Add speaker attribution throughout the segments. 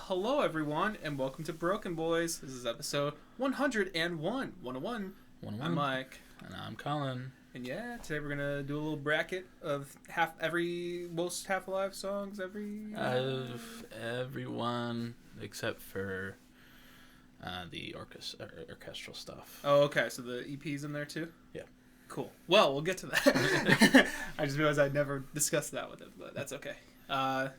Speaker 1: Hello everyone, and welcome to BrokeN Boys. This is episode 101. 101. I'm Mike.
Speaker 2: And I'm Colin.
Speaker 1: And yeah, today we're gonna do a little bracket of most Half Alive songs
Speaker 2: everyone except for the orchestral stuff.
Speaker 1: Oh, okay. So the EP's in there too?
Speaker 2: Yeah.
Speaker 1: Cool. Well, we'll get to that. I just realized I'd never discussed that with him, but that's okay. I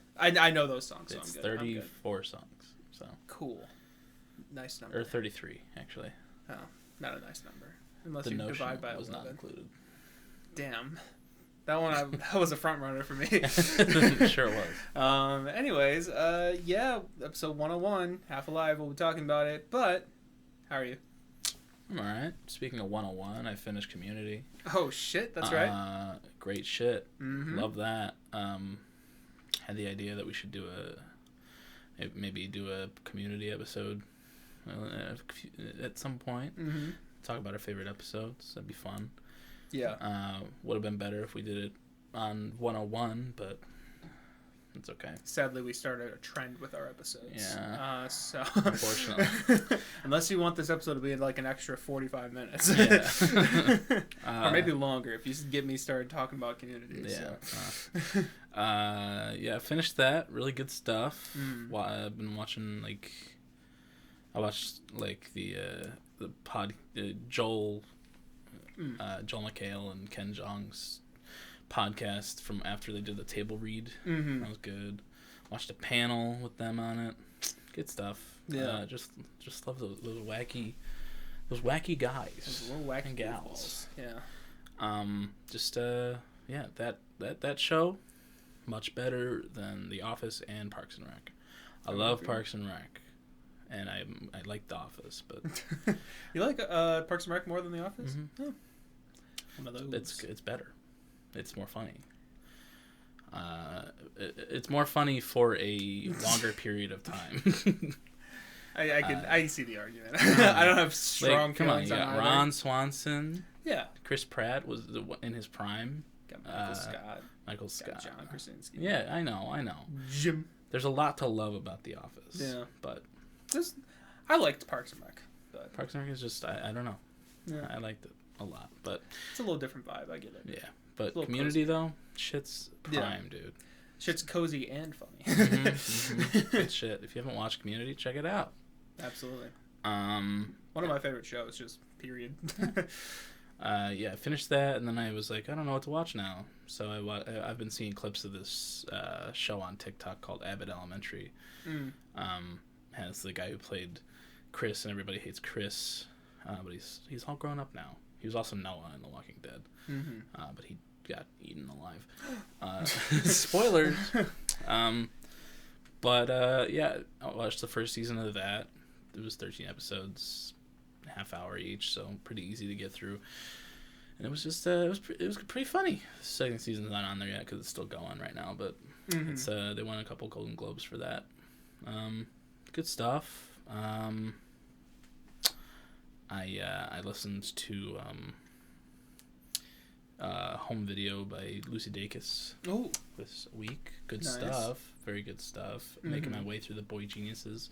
Speaker 1: know those songs, so
Speaker 2: it's
Speaker 1: I'm good.
Speaker 2: 34 songs, so.
Speaker 1: Cool. Nice number.
Speaker 2: Or 33, actually.
Speaker 1: Oh, not a nice number. Unless
Speaker 2: the
Speaker 1: you
Speaker 2: Notion
Speaker 1: divide by
Speaker 2: was
Speaker 1: 11.
Speaker 2: not included.
Speaker 1: Damn. That one, that was a front runner for me.
Speaker 2: Sure was.
Speaker 1: Anyways, yeah, episode 101, Half Alive, we'll be talking about it, but how are you?
Speaker 2: I'm alright. Speaking of 101, I finished Community.
Speaker 1: Oh, shit, that's right.
Speaker 2: Great shit.
Speaker 1: Mm-hmm.
Speaker 2: Love that. Had the idea that we should do maybe do a Community episode at some point.
Speaker 1: Mm-hmm.
Speaker 2: Talk about our favorite episodes. That'd be fun.
Speaker 1: Yeah.
Speaker 2: Would have been better if we did it on 101, but it's okay.
Speaker 1: Sadly, we started a trend with our episodes.
Speaker 2: Yeah.
Speaker 1: So
Speaker 2: unfortunately.
Speaker 1: Unless you want this episode to be like an extra 45 minutes.
Speaker 2: Yeah.
Speaker 1: Or maybe longer if you get me started talking about Community.
Speaker 2: Yeah.
Speaker 1: So.
Speaker 2: Yeah, finished that. Really good stuff.
Speaker 1: Mm.
Speaker 2: I've been watching, I watched, the Joel McHale and Ken Jeong's podcast from after they did the table read.
Speaker 1: Mm-hmm.
Speaker 2: That was good. Watched a panel with them on it. Good stuff.
Speaker 1: Yeah.
Speaker 2: Just love those wacky guys.
Speaker 1: Those little wacky
Speaker 2: and gals.
Speaker 1: Yeah.
Speaker 2: Yeah, that show much better than The Office and Parks and Rec. I love Parks and Rec, and I like The Office, but
Speaker 1: you like Parks and Rec more than The Office?
Speaker 2: Mm-hmm.
Speaker 1: Oh. One of those.
Speaker 2: It's better. It's more funny. It's more funny for a longer period of time.
Speaker 1: I see the argument. I don't have strong feelings on either.
Speaker 2: Ron Swanson.
Speaker 1: Yeah.
Speaker 2: Chris Pratt was in his prime.
Speaker 1: Got Michael Scott.
Speaker 2: Got
Speaker 1: John Krasinski.
Speaker 2: Yeah, I know.
Speaker 1: Jim.
Speaker 2: There's a lot to love about The Office.
Speaker 1: Yeah.
Speaker 2: But
Speaker 1: I liked Parks and Rec. But
Speaker 2: Parks and Rec is just, I don't know.
Speaker 1: Yeah.
Speaker 2: I liked it a lot. But
Speaker 1: it's a little different vibe, I get it.
Speaker 2: Yeah. But
Speaker 1: cozy.
Speaker 2: Community, though, shit's prime, dude.
Speaker 1: Shit's cozy and funny.
Speaker 2: Mm-hmm, mm-hmm. Good shit. If you haven't watched Community, check it out.
Speaker 1: Absolutely. One of my favorite shows, just period.
Speaker 2: Yeah, I finished that, and then I was like, I don't know what to watch now. So I've been seeing clips of this show on TikTok called Abbott Elementary. Has the guy who played Chris, and everybody hates Chris, but he's all grown up now. He was also Noah in The Walking Dead, but he got eaten alive. Spoilers. But yeah, I watched the first season of that. It was 13 episodes, half hour each, so pretty easy to get through. And it was just it was pretty funny. The second season's not on there yet because it's still going right now, but it's they won a couple Golden Globes for that. Good stuff. I listened to Home Video by Lucy Dacus this week. Good stuff. Very good stuff. Making my way through the Boy Geniuses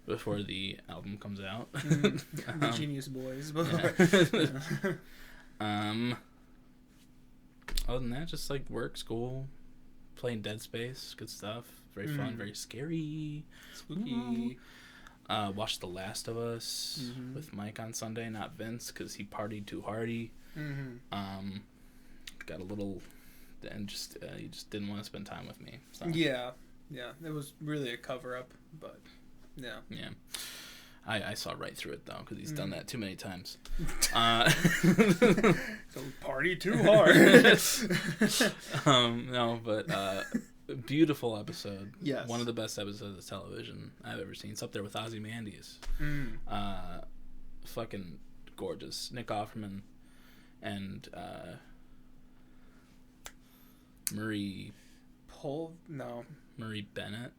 Speaker 2: before the album comes out.
Speaker 1: The Genius Boys.
Speaker 2: Other than that, just work, school, playing Dead Space. Good stuff. Very fun. Very scary.
Speaker 1: Spooky.
Speaker 2: Watched The Last of Us with Mike on Sunday, not Vince, because he partied too hardy. Got a little, and he just didn't want to spend time with me. So.
Speaker 1: Yeah, it was really a cover up, but yeah.
Speaker 2: I saw right through it though, because he's done that too many times.
Speaker 1: So party too hard.
Speaker 2: No, but beautiful episode.
Speaker 1: Yes.
Speaker 2: One of the best episodes of television I've ever seen. It's up there with Ozymandias. Fucking gorgeous. Nick Offerman and Marie Bennett,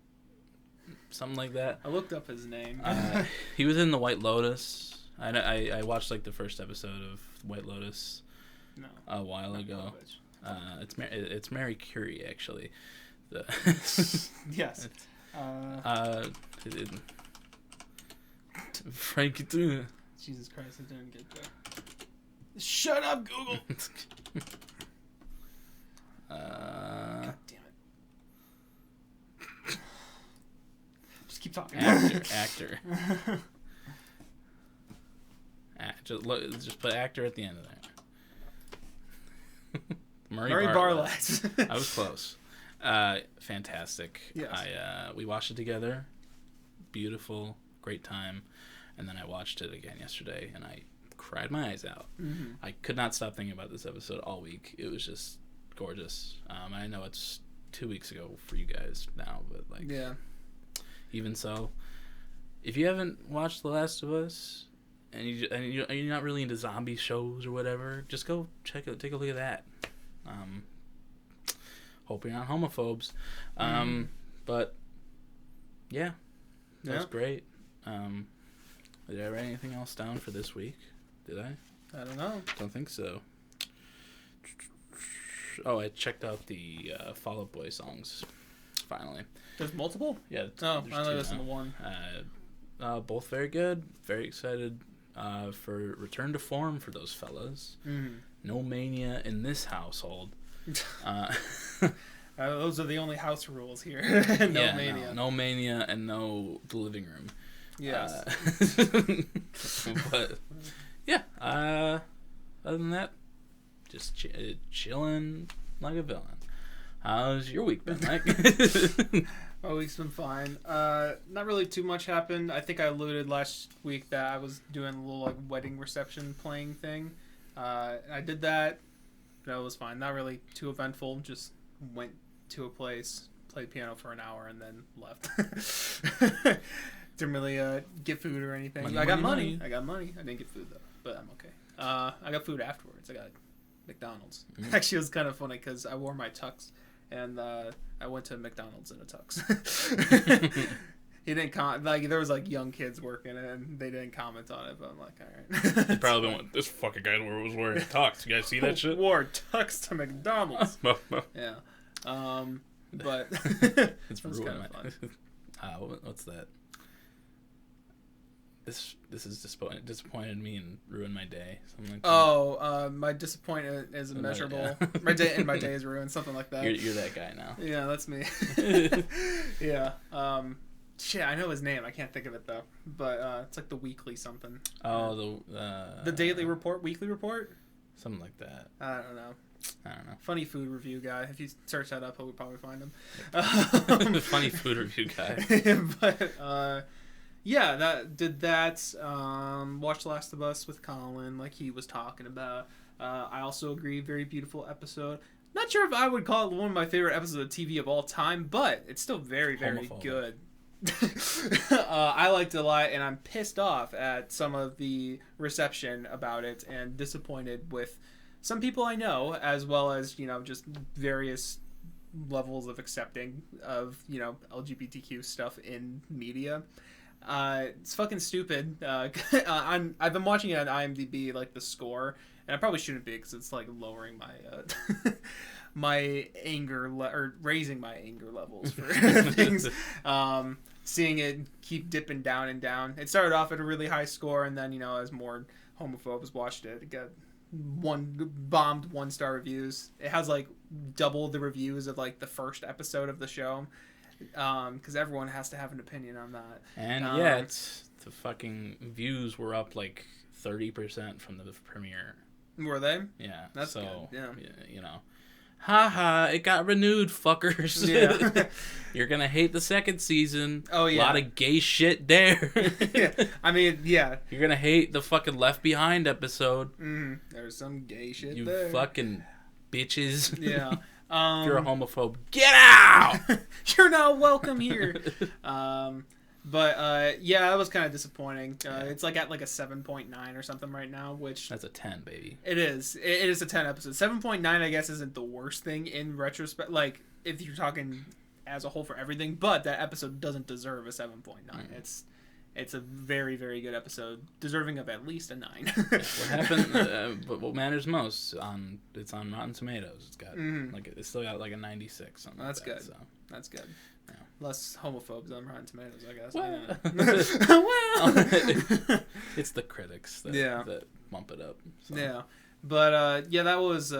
Speaker 2: something like that.
Speaker 1: I looked up his name.
Speaker 2: He was in The White Lotus. I watched like the first episode of White Lotus a while ago. It's Mary Curie, actually.
Speaker 1: Yes.
Speaker 2: Frankie.
Speaker 1: Jesus Christ, I didn't get there. Shut up, Google. God damn it. Just keep talking.
Speaker 2: Actor. Just put actor at the end of that. Murray Bartlett. I was close. Fantastic.
Speaker 1: Yes.
Speaker 2: We watched it together. Beautiful, great time. And then I watched it again yesterday, and I cried my eyes out. Mm-hmm. I could not stop thinking about this episode all week. It was just gorgeous. I know it's 2 weeks ago for you guys now, but like,
Speaker 1: yeah.
Speaker 2: Even so, if you haven't watched The Last of Us, and you're not really into zombie shows or whatever, just go take a look at that. Hope you're not homophobes. But yeah, that was great. Did I write anything else down for this week? Did I?
Speaker 1: I don't know.
Speaker 2: Don't think so. Oh, I checked out the Fall Out Boy songs. Finally.
Speaker 1: There's multiple?
Speaker 2: Yeah.
Speaker 1: I only listened to one.
Speaker 2: Both very good. Very excited for return to form for those fellas. Mm-hmm. No mania in this household.
Speaker 1: Those are the only house rules here. Mania.
Speaker 2: No mania and no the living room.
Speaker 1: Yes.
Speaker 2: But yeah. Other than that, just chilling like a villain. How's your week been, Mike?
Speaker 1: My week's been fine. Not really too much happened. I think I alluded last week that I was doing a little like wedding reception playing thing. I did that. That was fine. Not really too eventful. Just went to a place, played piano for an hour, and then left. Didn't really get food or anything. I got money. I didn't get food though, but I'm okay. I got food afterwards. I got McDonald's. Mm-hmm. Actually, it was kind of funny because I wore my tux, and I went to McDonald's in a tux. He didn't there was like young kids working, and they didn't comment on it. But I'm like, all right.
Speaker 2: They probably went. This fucking guy was wearing a tux. You guys see that shit?
Speaker 1: Wore tux to McDonald's. Yeah. But
Speaker 2: it's ruined my. What's that? This is disappointed me and ruined my day. Something like that.
Speaker 1: My disappointment is immeasurable. My day is ruined. Something like that.
Speaker 2: You're that guy now.
Speaker 1: Yeah, that's me. Yeah. Shit, I know his name. I can't think of it though. But it's like the weekly something.
Speaker 2: Oh,
Speaker 1: the daily report, weekly report.
Speaker 2: Something like that.
Speaker 1: I don't know. Funny food review guy. If you search that up, we'll probably find him.
Speaker 2: Funny food review guy.
Speaker 1: But yeah, that. Watched Last of Us with Colin, like he was talking about. I also agree, very beautiful episode. Not sure if I would call it one of my favorite episodes of TV of all time, but it's still very, very good. I liked it a lot, and I'm pissed off at some of the reception about it, and disappointed with some people I know, as well as, just various levels of accepting of, LGBTQ stuff in media. It's fucking stupid. I've been watching it on IMDb, like the score, and I probably shouldn't be because it's like lowering my my anger or raising my anger levels for things. Seeing it keep dipping down and down. It started off at a really high score, and then as more homophobes watched it, it got bombed 1-star reviews. It has like double the reviews of like the first episode of the show. Because everyone has to have an opinion on that.
Speaker 2: And yet, the fucking views were up like 30% from the premiere.
Speaker 1: Were they?
Speaker 2: Yeah.
Speaker 1: That's good. Yeah.
Speaker 2: Haha, it got renewed, fuckers.
Speaker 1: Yeah.
Speaker 2: You're gonna hate the second season.
Speaker 1: Oh, yeah.
Speaker 2: A lot of gay shit there.
Speaker 1: Yeah. I mean, yeah.
Speaker 2: You're gonna hate the fucking Left Behind episode.
Speaker 1: There's some gay shit
Speaker 2: you
Speaker 1: there.
Speaker 2: You fucking bitches.
Speaker 1: Yeah.
Speaker 2: If you're a homophobe, get out!
Speaker 1: You're not welcome here. But yeah, that was kind of disappointing. It's like at like a 7.9 or something right now, which
Speaker 2: that's a 10, baby.
Speaker 1: It is. It is a 10 episode. 7.9, I guess, isn't the worst thing in retrospect. Like if you're talking as a whole for everything, but that episode doesn't deserve a 7.9. It's a very, very good episode, deserving of at least a 9.
Speaker 2: What happened? But what matters most it's on Rotten Tomatoes. It's got it's still got like a 96.
Speaker 1: That's
Speaker 2: like that,
Speaker 1: good.
Speaker 2: So.
Speaker 1: That's good.
Speaker 2: Yeah.
Speaker 1: Less homophobes on Rotten Tomatoes, I guess.
Speaker 2: Well, it's the critics that bump it up. So.
Speaker 1: Yeah, but yeah, that was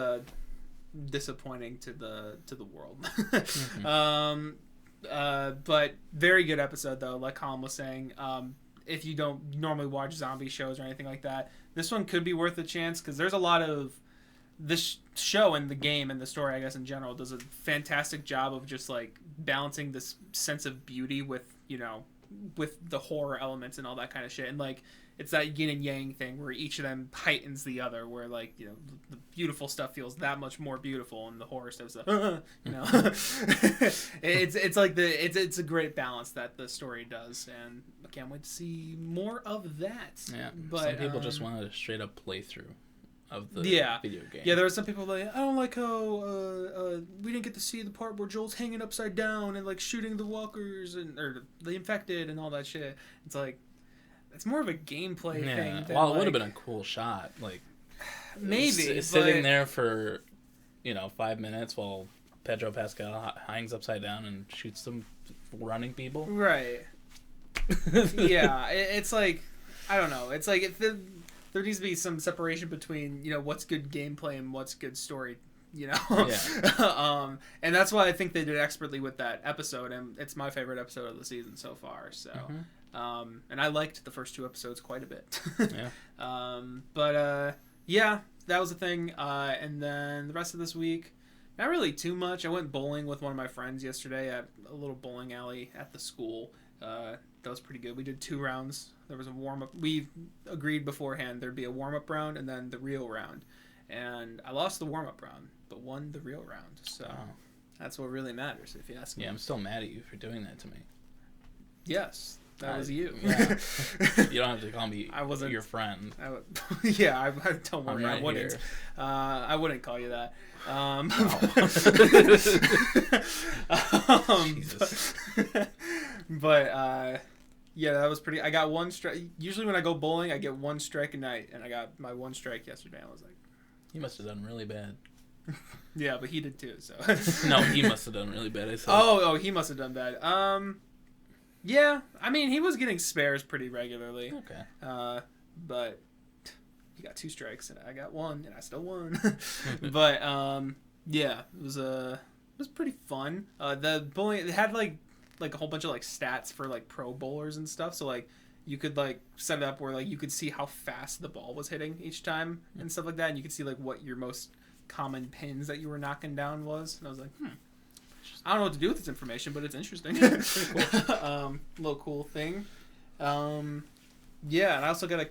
Speaker 1: disappointing to the world. But very good episode though, like Colin was saying. If you don't normally watch zombie shows or anything like that, this one could be worth a chance because there's a lot of this show and the game and the story, I guess, in general, does a fantastic job of just like balancing this sense of beauty with, you know, with the horror elements and all that kind of shit. And like it's that yin and yang thing where each of them heightens the other, where like, you know, the beautiful stuff feels that much more beautiful and the horror stuff's like, you know. it's like it's a great balance that the story does, and I can't wait to see more of that.
Speaker 2: Yeah,
Speaker 1: but
Speaker 2: some people just want a straight up playthrough of the video game.
Speaker 1: Yeah, there were some people like, I don't like how we didn't get to see the part where Joel's hanging upside down and like shooting the walkers or the infected and all that shit. It's like, it's more of a gameplay thing.
Speaker 2: Well, it would have been a cool shot, like
Speaker 1: maybe
Speaker 2: sitting there for 5 minutes while Pedro Pascal hangs upside down and shoots some running people.
Speaker 1: Right. Yeah, it's like, I don't know. It's like there needs to be some separation between, you know, what's good gameplay and what's good story, you know?
Speaker 2: Yeah.
Speaker 1: And that's why I think they did expertly with that episode, and it's my favorite episode of the season so far, so... and I liked the first 2 episodes quite a bit.
Speaker 2: Yeah.
Speaker 1: But yeah, that was the thing. And then the rest of this week, not really too much. I went bowling with one of my friends yesterday at a little bowling alley at the school. That was pretty good. We did 2 rounds. There was a warm-up. We agreed beforehand there'd be a warm-up round and then the real round. And I lost the warm-up round, but won the real round. So that's what really matters, if you ask me.
Speaker 2: Yeah, I'm still mad at you for doing that to me.
Speaker 1: Yes. That was you.
Speaker 2: Yeah. You don't have to call me your friend.
Speaker 1: I don't worry.
Speaker 2: Right,
Speaker 1: I wouldn't. I wouldn't call you that.
Speaker 2: Jesus.
Speaker 1: But yeah, that was pretty. I got 1 strike. Usually when I go bowling, I get 1 strike a night, and I got my 1 strike yesterday. I was like,
Speaker 2: he must have done really bad.
Speaker 1: Yeah, but he did too. So
Speaker 2: no, he must have done really bad.
Speaker 1: He must have done bad. Yeah, I mean, he was getting spares pretty regularly.
Speaker 2: Okay.
Speaker 1: But he got 2 strikes, and I got 1, and I still won. But yeah, it was pretty fun. The bowling, it had like a whole bunch of like stats for like pro bowlers and stuff. So like you could like set it up where like you could see how fast the ball was hitting each time and stuff like that, and you could see like what your most common pins that you were knocking down was. And I was like, I don't know what to do with this information, but it's interesting. Cool. Little cool thing. Yeah, and I also got a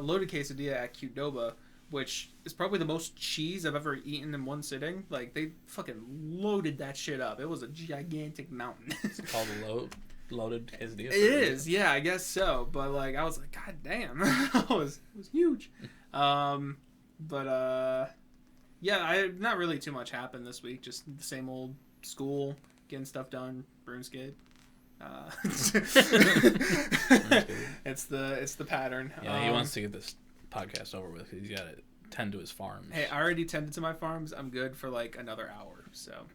Speaker 1: loaded quesadilla at Qdoba, which is probably the most cheese I've ever eaten in one sitting. Like, they fucking loaded that shit up. It was a gigantic mountain.
Speaker 2: It's called a loaded quesadilla.
Speaker 1: It is, yeah, I guess so. But like, I was like, God damn, it was huge. Yeah, not really too much happened this week. Just the same old school, getting stuff done, RuneScape. It's the pattern.
Speaker 2: Yeah, he wants to get this podcast over with. He's got to tend to his farms.
Speaker 1: Hey, I already tended to my farms. I'm good for like another hour. So,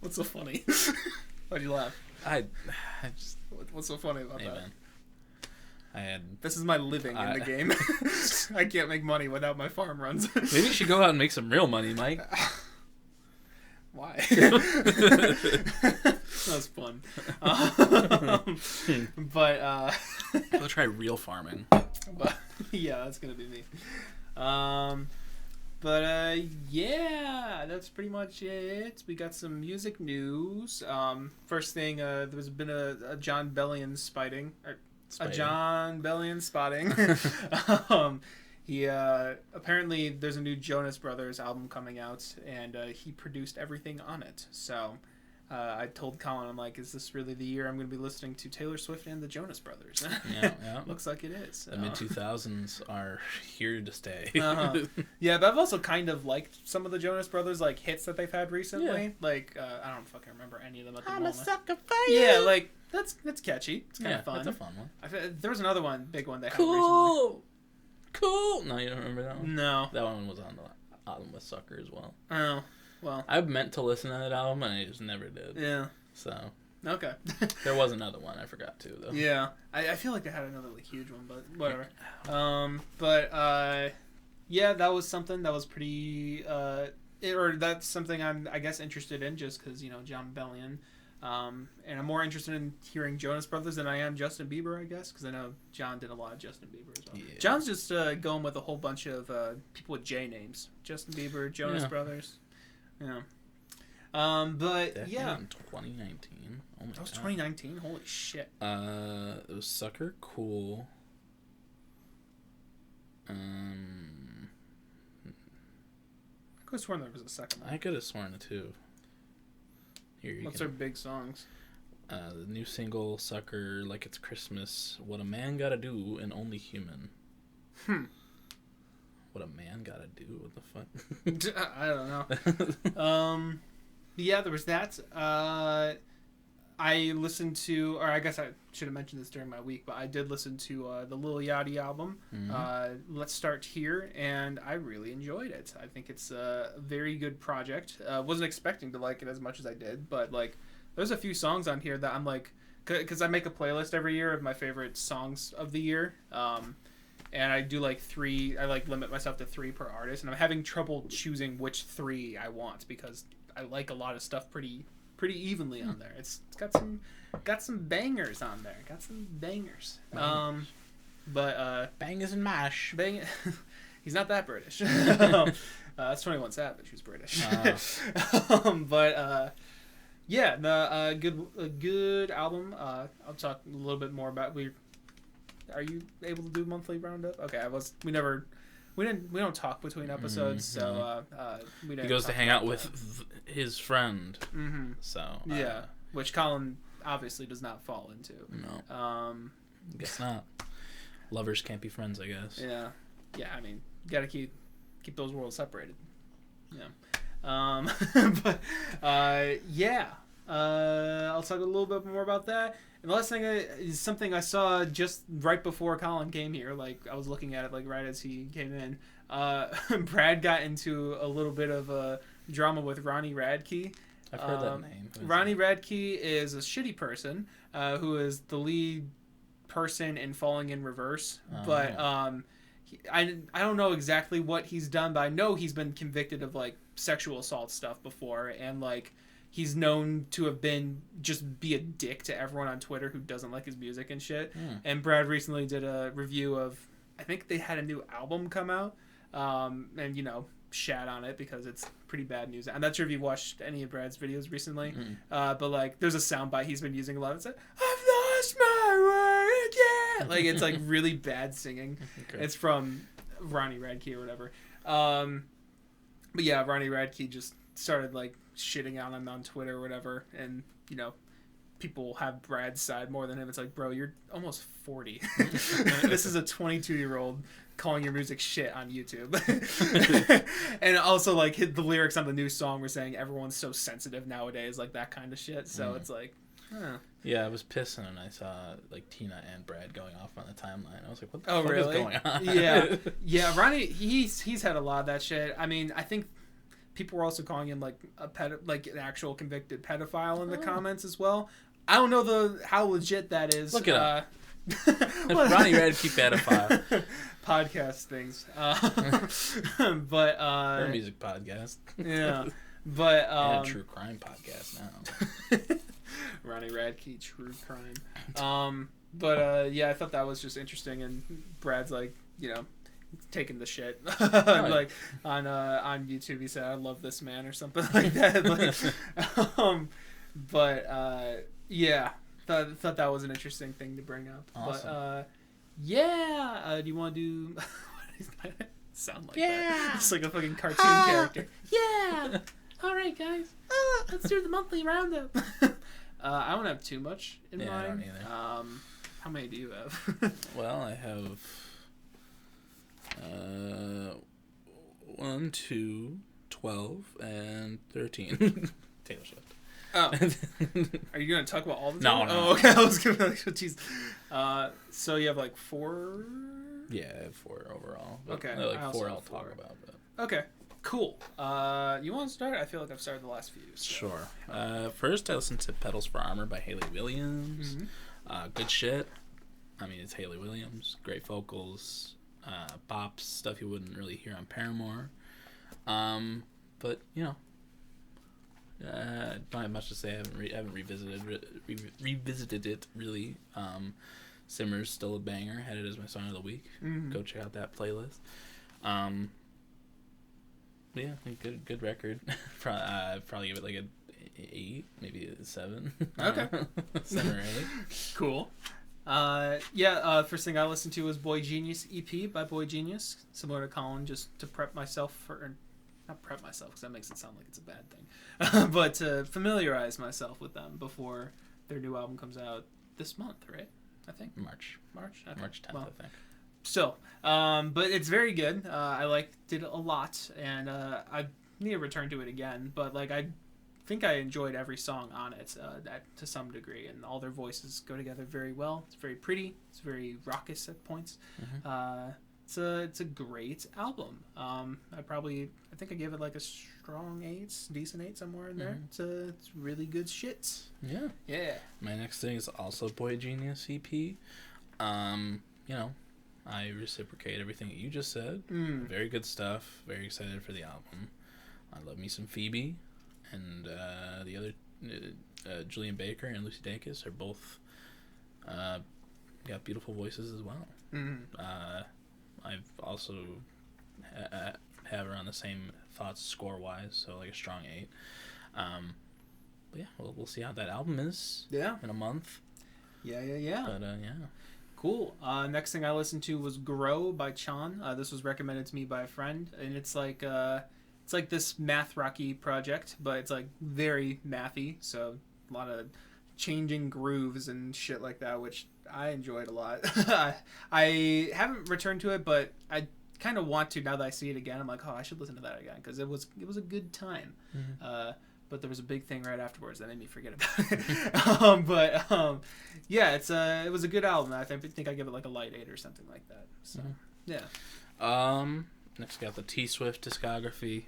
Speaker 1: what's so funny? Why'd you laugh?
Speaker 2: I just.
Speaker 1: What's so funny about that?
Speaker 2: Man.
Speaker 1: This is my living in the game. I can't make money without my farm runs.
Speaker 2: Maybe you should go out and make some real money, Mike.
Speaker 1: Why? That was fun. But
Speaker 2: go try real farming.
Speaker 1: But yeah, that's gonna be me. Yeah, that's pretty much it. We got some music news. First thing, there's been a John Bellion spotting. A John Bellion spotting. He apparently there's a new Jonas Brothers album coming out, and he produced everything on it. So I told Colin, I'm like, is this really the year I'm going to be listening to Taylor Swift and the Jonas Brothers?
Speaker 2: Yeah.
Speaker 1: Looks like it is.
Speaker 2: The mid-2000s are here to stay.
Speaker 1: Yeah, but I've also kind of liked some of the Jonas Brothers, like, hits that they've had recently. Yeah. Like, I don't fucking remember any of them at the moment.
Speaker 2: I'm a sucker for you!
Speaker 1: Yeah, like, that's catchy. It's kind of fun.
Speaker 2: It's a fun one.
Speaker 1: There was another one, big one they had
Speaker 2: recently.
Speaker 1: Cool!
Speaker 2: No, you don't remember that one?
Speaker 1: No.
Speaker 2: That one was on the album with Sucker as well.
Speaker 1: Oh, well.
Speaker 2: I meant to listen to that album, and I just never did.
Speaker 1: Yeah.
Speaker 2: So.
Speaker 1: Okay.
Speaker 2: There was another one I forgot too, though.
Speaker 1: Yeah. I feel like they had another, like, huge one, but whatever. Yeah, that was something that was pretty, or that's something I'm, I guess, interested in just because, John Bellion. And I'm more interested in hearing Jonas Brothers than I am Justin Bieber, I guess, because I know John did a lot of Justin Bieber as well. Yeah. John's just going with a whole bunch of people with J names. Justin Bieber, Jonas Brothers. Yeah. But
Speaker 2: that
Speaker 1: yeah.
Speaker 2: In 2019. Oh my God.
Speaker 1: That was 2019? Holy shit.
Speaker 2: It was Sucker, Cool. I
Speaker 1: could have sworn there was a second one.
Speaker 2: I could have sworn it too.
Speaker 1: What's their big songs?
Speaker 2: The new single, Sucker, Like It's Christmas, What a Man Gotta Do, and Only Human. What a man gotta do? What the fuck?
Speaker 1: I don't know. Yeah, there was that. I listened to, or I guess I should have mentioned this during my week, but I did listen to the Lil Yachty album, Let's Start Here, and I really enjoyed it. I think it's a very good project. Wasn't expecting to like it as much as I did, but like, there's a few songs on here that I'm like, because I make a playlist every year of my favorite songs of the year, and I do like 3. I like limit myself to 3 per artist, and I'm having trouble choosing which 3 I want because I like a lot of stuff pretty evenly on there. It's got some bangers on there. Got some bangers. But
Speaker 2: bangers and mash.
Speaker 1: He's not that British. That's 21 Savage, who's British. But yeah, a good album. I'll talk a little bit more about. Are you able to do monthly roundup? Okay, we don't talk between episodes, so we didn't.
Speaker 2: He goes to hang out with his friend. So
Speaker 1: yeah, which Colin obviously does not fall into.
Speaker 2: No. Guess not. Lovers can't be friends, I guess.
Speaker 1: Yeah. I mean, you gotta keep those worlds separated. Yeah. But yeah. I'll talk a little bit more about that. And the last thing is something I saw just right before Colin came here. Like, I was looking at it like right as he came in. Brad got into a little bit of a drama with Ronnie Radke.
Speaker 2: I've heard that name.
Speaker 1: Ronnie Radke is a shitty person who is the lead person in Falling in Reverse. But I don't know exactly what he's done, but I know he's been convicted of like sexual assault stuff before, and like he's known to have be a dick to everyone on Twitter who doesn't like his music and shit. And Brad recently did a review of, I think they had a new album come out, and shat on it because it's pretty bad news. I'm not sure if you watched any of Brad's videos recently, but like there's a soundbite he's been using a lot. It's like, I've lost my way again. Like it's like really bad singing. Okay. It's from Ronnie Radke or whatever. But yeah, Ronnie Radke just started like shitting on him on Twitter or whatever, and people have Brad's side more than him. It's like, bro, you're almost 40. This is a 22-year-old calling your music shit on YouTube. And also like the lyrics on the new song were saying everyone's so sensitive nowadays, like that kind of shit. So it's like,
Speaker 2: yeah, I was pissing and I saw like Tina and Brad going off on the timeline. I was like, what the
Speaker 1: fuck
Speaker 2: is going
Speaker 1: on? Yeah, Ronnie, he's had a lot of that shit. I mean, I think people were also calling him like like an actual convicted pedophile in the comments as well. I don't know how legit that is.
Speaker 2: Look it up. Ronnie Radke pedophile.
Speaker 1: Podcast things. But
Speaker 2: her music podcast.
Speaker 1: Yeah. But
Speaker 2: and a true crime podcast now.
Speaker 1: Ronnie Radke, true crime. But yeah, I thought that was just interesting, and Brad's like, taking the shit. Like on YouTube he said, I love this man or something like that. Like, but yeah, thought that was an interesting thing to bring up.
Speaker 2: Awesome.
Speaker 1: But yeah, do you want to do what does that sound like? That? It's like a fucking cartoon character. Yeah. All right, guys, let's do the monthly roundup. I don't have too much in mind.
Speaker 2: I don't either.
Speaker 1: How many do you have?
Speaker 2: Well, I have 1, 2, 12, and 13. Taylor Swift.
Speaker 1: Oh, are you gonna talk about all the
Speaker 2: No,
Speaker 1: time?
Speaker 2: no.
Speaker 1: Oh, okay. I was gonna be like, jeez. So you have like 4.
Speaker 2: Yeah, I have 4 overall. But
Speaker 1: Okay,
Speaker 2: like
Speaker 1: I also
Speaker 2: 4
Speaker 1: have
Speaker 2: I'll
Speaker 1: 4.
Speaker 2: talk about. But.
Speaker 1: Okay, cool. You want to start? I feel like I've started the last few. So.
Speaker 2: Sure. First, I listened to Pedals for Armor by Haley Williams.
Speaker 1: Mm-hmm.
Speaker 2: Good shit. I mean, it's Haley Williams. Great vocals. Bops, stuff you wouldn't really hear on Paramore. But, you know, don't have much to say. I haven't revisited it, really. Simmer's still a banger. Had it as my song of the week.
Speaker 1: Mm-hmm.
Speaker 2: Go check out that playlist. Yeah, good record. Probably give it like a 8, maybe a 7.
Speaker 1: Okay.
Speaker 2: 7 or 8.
Speaker 1: Cool. First thing I listened to was Boy Genius EP by Boy Genius. Similar to Colin, just to prep myself for... Not prep myself, because that makes it sound like it's a bad thing. But to familiarize myself with them before their new album comes out this month, right? I think.
Speaker 2: March.
Speaker 1: Okay.
Speaker 2: March 10th,
Speaker 1: Well,
Speaker 2: I think.
Speaker 1: Still, but it's very good. I liked it a lot, and I need to return to it again. But like, I think I enjoyed every song on it to some degree, and all their voices go together very well. It's very pretty. It's very raucous at points.
Speaker 2: Mm-hmm.
Speaker 1: It's a great album. I think I gave it like a strong 8, decent 8 somewhere in there.
Speaker 2: Mm-hmm.
Speaker 1: It's really good shit.
Speaker 2: Yeah.
Speaker 1: Yeah.
Speaker 2: My next thing is also Boy Genius EP. You know, I reciprocate everything that you just said. Very good stuff. Very excited for the album. I love me some Phoebe, and the other Julian Baker and Lucy Dacus are both got beautiful voices as well. I've also have around the same thoughts score wise, so like a strong 8. But yeah, we'll see how that album is.
Speaker 1: Yeah.
Speaker 2: In a month.
Speaker 1: Yeah.
Speaker 2: But yeah.
Speaker 1: Cool. Next thing I listened to was Grow by Chan. This was recommended to me by a friend, and it's like this math rocky project, but it's like very mathy, so a lot of changing grooves and shit like that, which I enjoyed a lot. I haven't returned to it, but I kind of want to now that I see it again. I'm like, oh, I should listen to that again because it was a good time. But there was a big thing right afterwards that made me forget about it. Yeah, it was a good album. I think I give it like a light 8 or something like that. So yeah.
Speaker 2: Next we got the T Swift discography.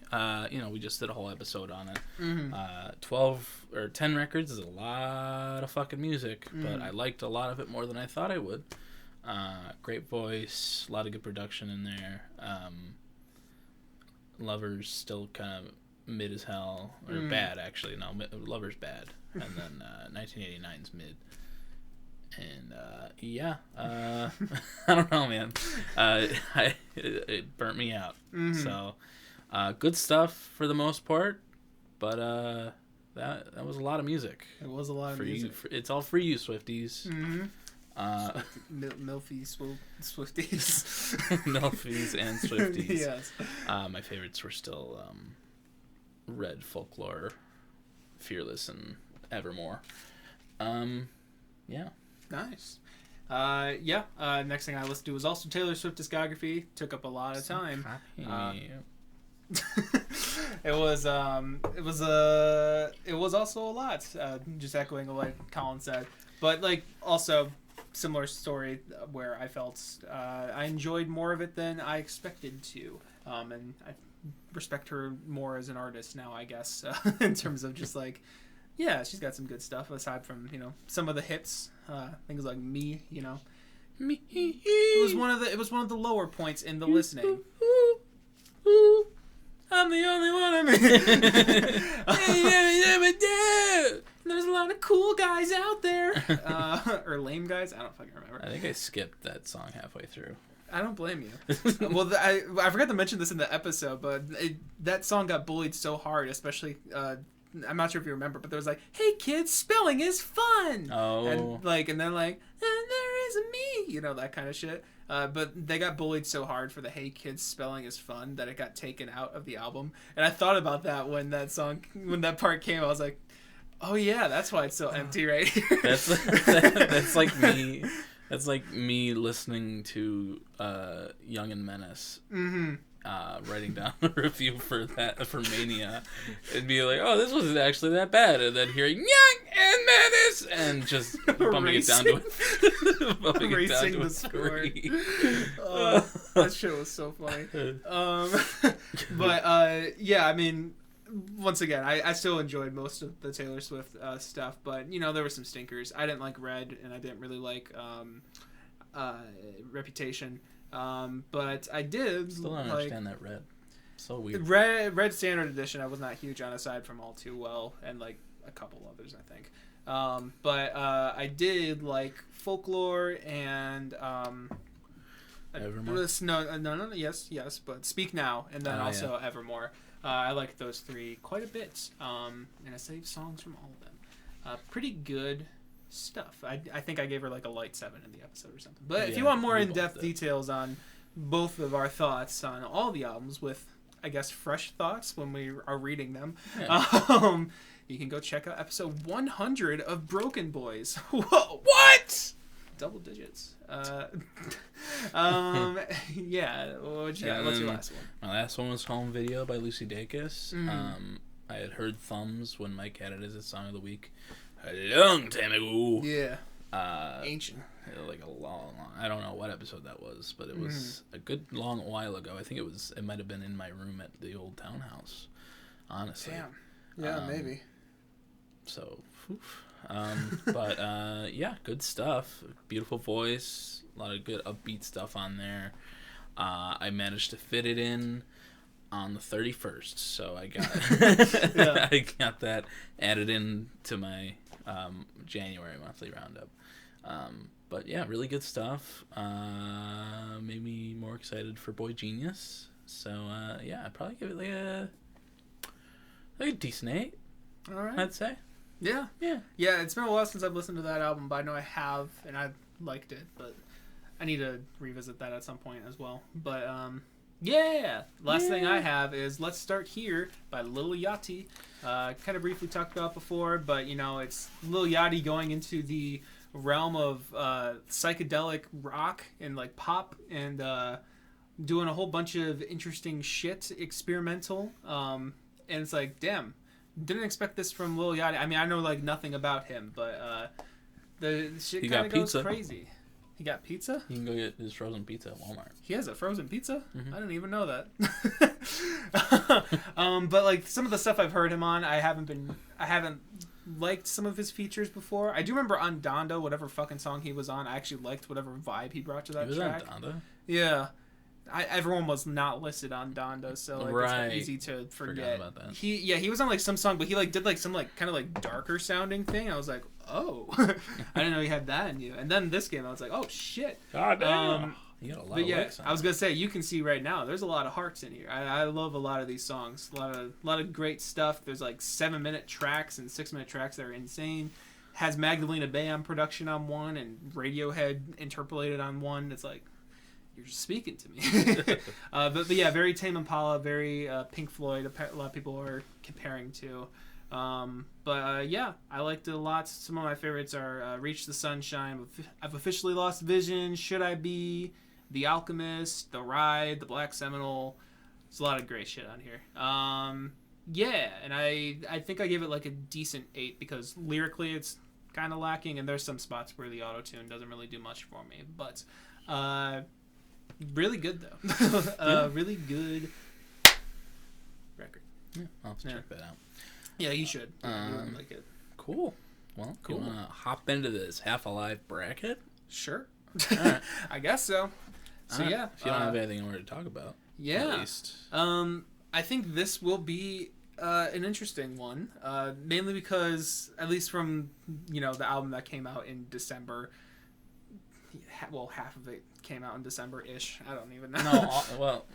Speaker 2: You know, we just did a whole episode on it. 12 or 10 records is a lot of fucking music, but I liked a lot of it more than I thought I would. Great voice, a lot of good production in there. Lover's still kind of mid as hell, or bad actually. No, Lover's bad, and then 1989's mid. And I don't know, man. It burnt me out. So good stuff for the most part, but that was a lot of music.
Speaker 1: It was a lot of music.
Speaker 2: It's all for you, Swifties.
Speaker 1: Milfies, Swifties.
Speaker 2: Milfies and Swifties.
Speaker 1: Yes.
Speaker 2: My favorites were still Red, Folklore, Fearless, and Evermore. Yeah.
Speaker 1: Nice. Next thing I listened to was also Taylor Swift discography. Took up a lot of time. It was also a lot. Just echoing what Colin said, but like also similar story where I felt I enjoyed more of it than I expected to, and I respect her more as an artist now, I guess, in terms of just like. Yeah, she's got some good stuff aside from, some of the hits. Things like Me, Me. It was one of the lower points in the listening. I'm the only one of me. There's a lot of cool guys out there. Or lame guys. I don't fucking remember.
Speaker 2: I think I skipped that song halfway through.
Speaker 1: I don't blame you. Well, I forgot to mention this in the episode, but that song got bullied so hard, especially... I'm not sure if you remember, but there was like, "Hey kids, spelling is fun."
Speaker 2: Oh.
Speaker 1: And then like, "And there is a me," that kind of shit. but they got bullied so hard for the "Hey Kids, spelling is fun" that it got taken out of the album. And I thought about that when that part came. I was like, oh yeah, that's why it's so empty right here.
Speaker 2: That's like me. That's like me listening to Young and Menace. Mm-hmm. Writing down a review for Mania, and be like, "Oh, this wasn't actually that bad," and then hearing "Young and Menace" and just bumping it down to
Speaker 1: erasing the score. That shit was so funny. But yeah, I mean, once again, I still enjoyed most of the Taylor Swift stuff, but you know, there were some stinkers. I didn't like Red, and I didn't really like Reputation. But I did
Speaker 2: still don't understand that Red. So weird.
Speaker 1: Red Standard Edition I was not huge on, aside from All Too Well and like a couple others, I think. But I did like Folklore and
Speaker 2: Evermore.
Speaker 1: No, yes, but Speak Now and then also Evermore. I like those three quite a bit. And I saved songs from all of them. Pretty good stuff. I think I gave her like a light 7 in the episode or something. But if you want more in-depth details on both of our thoughts on all the albums with, I guess, fresh thoughts when we are reading them, you can go check out episode 100 of BrokeN Boys. Whoa, what? Double digits. Yeah. What's your last one?
Speaker 2: My last one was Home Video by Lucy Dacus. I had heard Thumbs when Mike had it as his song of the week a long time ago.
Speaker 1: Yeah. Ancient.
Speaker 2: Like a long, I don't know what episode that was, but it was a good long while ago. I think it might have been in my room at the old townhouse, honestly.
Speaker 1: Damn. Yeah, maybe.
Speaker 2: So, but yeah, good stuff. Beautiful voice, a lot of good upbeat stuff on there. I managed to fit it in on the 31st, so I got I got that added in to my January monthly roundup. But yeah, really good stuff. Made me more excited for Boy Genius. So yeah, I'd probably give it like a decent 8.
Speaker 1: All right,
Speaker 2: I'd say.
Speaker 1: Yeah. It's been a while since I've listened to that album, but I know I have, and I liked it. But I need to revisit that at some point as well. But last thing I have is "Let's Start Here" by Lil Yachty. Kind of briefly talked about before, but you know, it's Lil Yachty going into the realm of psychedelic rock and like pop and doing a whole bunch of interesting shit, experimental. And it's like, damn, didn't expect this from Lil Yachty. I mean, I know like nothing about him, but the shit kind of goes crazy. He got pizza?
Speaker 2: You can go get his frozen pizza at Walmart.
Speaker 1: He has a frozen pizza?
Speaker 2: Mm-hmm.
Speaker 1: I didn't even know that. But like some of the stuff I've heard him on, I haven't liked some of his features before. I do remember on Donda, whatever fucking song he was on, I actually liked whatever vibe he brought to that track.
Speaker 2: He was on Donda?
Speaker 1: Yeah. Everyone was not listed on Donda, so like, it's easy to forget.
Speaker 2: Forgot about that.
Speaker 1: He was on like some song, but he like did like some like kind of like darker sounding thing. I was like, oh, I didn't know he had that in you. And then this game, I was like, oh shit.
Speaker 2: God damn. You got a lot of licks on
Speaker 1: I was gonna say, you can see right now, there's a lot of hearts in here. I love a lot of these songs. A lot of great stuff. There's like 7-minute tracks and 6-minute tracks that are insane. Has Magdalena Bay on production on one and Radiohead interpolated on one. It's like, you're speaking to me. But yeah, very Tame Impala, very Pink Floyd. A lot of people are comparing to. But yeah, I liked it a lot. Some of my favorites are Reach the Sunshine, I've Officially Lost Vision, Should I Be, The Alchemist, The Ride, The Black Seminole. There's a lot of great shit on here. Yeah, and I think I gave it like a decent 8 because lyrically it's kind of lacking, and there's some spots where the auto-tune doesn't really do much for me. But really good though. Really good record.
Speaker 2: Yeah, I'll have to check that out.
Speaker 1: Yeah, you should. You would like it.
Speaker 2: Cool. Well, cool. You want to hop into this Half Alive bracket?
Speaker 1: Sure.
Speaker 2: Right.
Speaker 1: I guess so. So yeah.
Speaker 2: If you don't have anything more to talk about.
Speaker 1: Yeah.
Speaker 2: At least.
Speaker 1: I think this will be an interesting one. Mainly because, at least from, the album that came out in December, well, half of it came out in December-ish. I don't even know.
Speaker 2: No, well,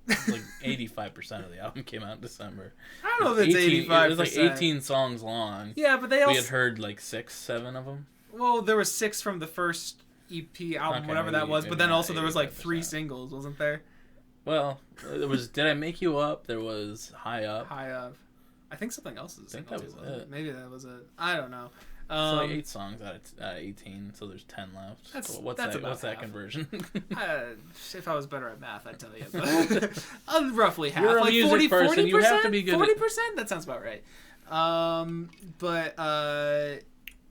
Speaker 2: like 85% of the album came out in December.
Speaker 1: I don't know if it's 85%.
Speaker 2: It was like 18 songs long.
Speaker 1: Yeah, but we
Speaker 2: had heard like 6, 7 of them.
Speaker 1: Well, there was 6 from the first EP album,
Speaker 2: Okay,
Speaker 1: whatever that was. But then also there was like 3
Speaker 2: 85%.
Speaker 1: singles, wasn't there?
Speaker 2: Well, there was Did I Make You Up? There was High Up.
Speaker 1: High Up. I think something else is a single.
Speaker 2: I think that was it.
Speaker 1: Maybe that was it. I don't know.
Speaker 2: It's like 8 songs out of 18, so there's 10 left. What's that conversion?
Speaker 1: If I was better at math, I'd tell you. But, roughly half.
Speaker 2: You're a
Speaker 1: like
Speaker 2: music
Speaker 1: 40,
Speaker 2: person.
Speaker 1: 40%?
Speaker 2: You have to be good.
Speaker 1: 40%? That sounds about right.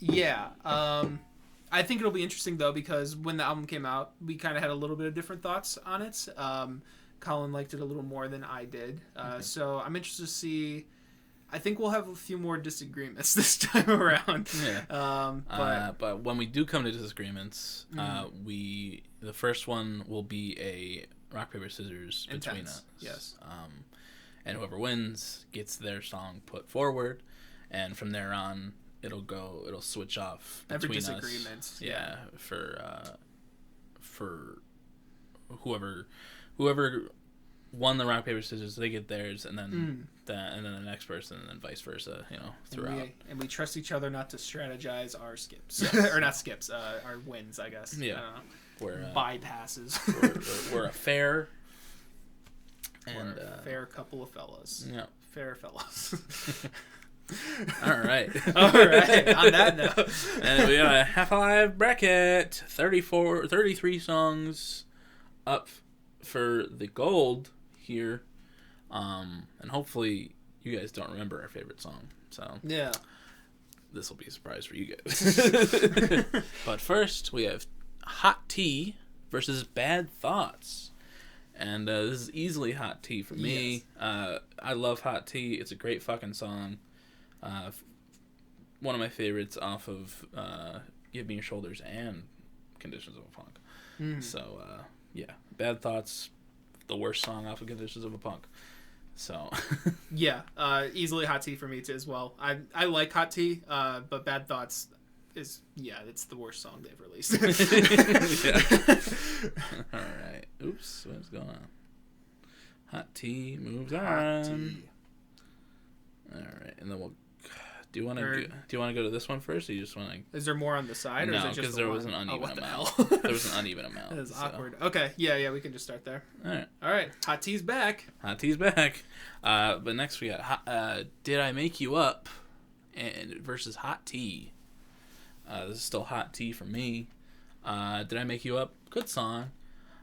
Speaker 1: Yeah. I think it'll be interesting, though, because when the album came out, we kind of had a little bit of different thoughts on it. Colin liked it a little more than I did. So I'm interested to see... I think we'll have a few more disagreements this time around.
Speaker 2: Yeah. But when we do come to disagreements, the first one will be a rock, paper, scissors between us.
Speaker 1: Yes.
Speaker 2: And whoever wins gets their song put forward, and from there on, it'll switch off between
Speaker 1: every disagreement.
Speaker 2: Us. Yeah. For whoever won the rock, paper, scissors, they get theirs, and then the next person, and then vice versa, throughout.
Speaker 1: And we trust each other not to strategize our skips.
Speaker 2: Yes.
Speaker 1: Or not skips, our wins, I guess.
Speaker 2: Yeah. We're
Speaker 1: bypasses.
Speaker 2: we're a fair
Speaker 1: and fair couple of fellas.
Speaker 2: Yeah.
Speaker 1: Fair fellas.
Speaker 2: All right.
Speaker 1: All right. On that note.
Speaker 2: And we got a Half Alive bracket. 33 songs up for the gold here. And hopefully you guys don't remember our favorite song. So
Speaker 1: yeah, this
Speaker 2: will be a surprise for you guys. But first we have Hot Tea versus Bad Thoughts. And this is easily Hot Tea for me. Yes. I love Hot Tea. It's a great fucking song. One of my favorites off of Give Me Your Shoulders and Conditions of a Punk. So, yeah. Bad Thoughts, the worst song off of Conditions of a Punk. So.
Speaker 1: Yeah. Easily Hot Tea for me too as well. I like Hot Tea, but Bad Thoughts is, it's the worst song they've released.
Speaker 2: All right. Oops. What's going on? Hot Tea moves on.
Speaker 1: Hot Tea.
Speaker 2: All right. And then we'll... Do you want to go to this one first, or you just want to?
Speaker 1: Is there more on the side, or
Speaker 2: no,
Speaker 1: is it just
Speaker 2: because there was an uneven amount. There was an uneven amount.
Speaker 1: That is awkward. Okay, yeah, we can just start there.
Speaker 2: All right.
Speaker 1: Hot Tea's back.
Speaker 2: Hot Tea's back. But next we got Did I Make You Up, and versus Hot Tea. This is still Hot Tea for me. Did I Make You Up? Good song.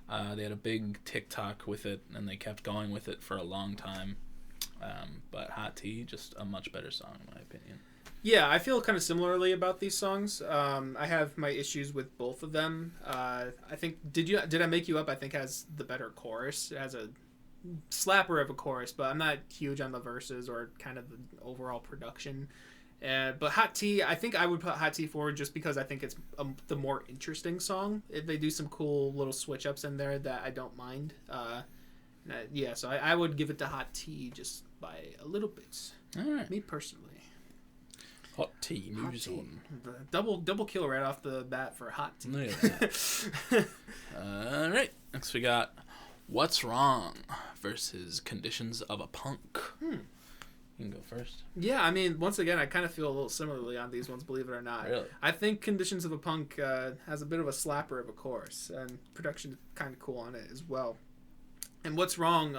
Speaker 2: They had a big TikTok with it, and they kept going with it for a long time. But Hot Tea, just a much better song in my opinion.
Speaker 1: Yeah, I feel kind of similarly about these songs. I have my issues with both of them. I think Did I Make You Up, I think, has the better chorus. It has a slapper of a chorus, but I'm not huge on the verses or kind of the overall production. But Hot Tea, I think I would put Hot Tea forward just because I think it's the more interesting song. They do some cool little switch ups in there that I don't mind. So I would give it to Hot Tea just by a little bit.
Speaker 2: All right.
Speaker 1: Me personally.
Speaker 2: Hot Tea moves on.
Speaker 1: Double kill right off the bat for Hot Tea.
Speaker 2: Look at that. All right. Next we got What's Wrong versus Conditions of a Punk. You can go first.
Speaker 1: Yeah, I mean, once again, I kind of feel a little similarly on these ones, believe it or not.
Speaker 2: Really?
Speaker 1: I think Conditions of a Punk has a bit of a slapper of a chorus, and production is kind of cool on it as well. And What's Wrong,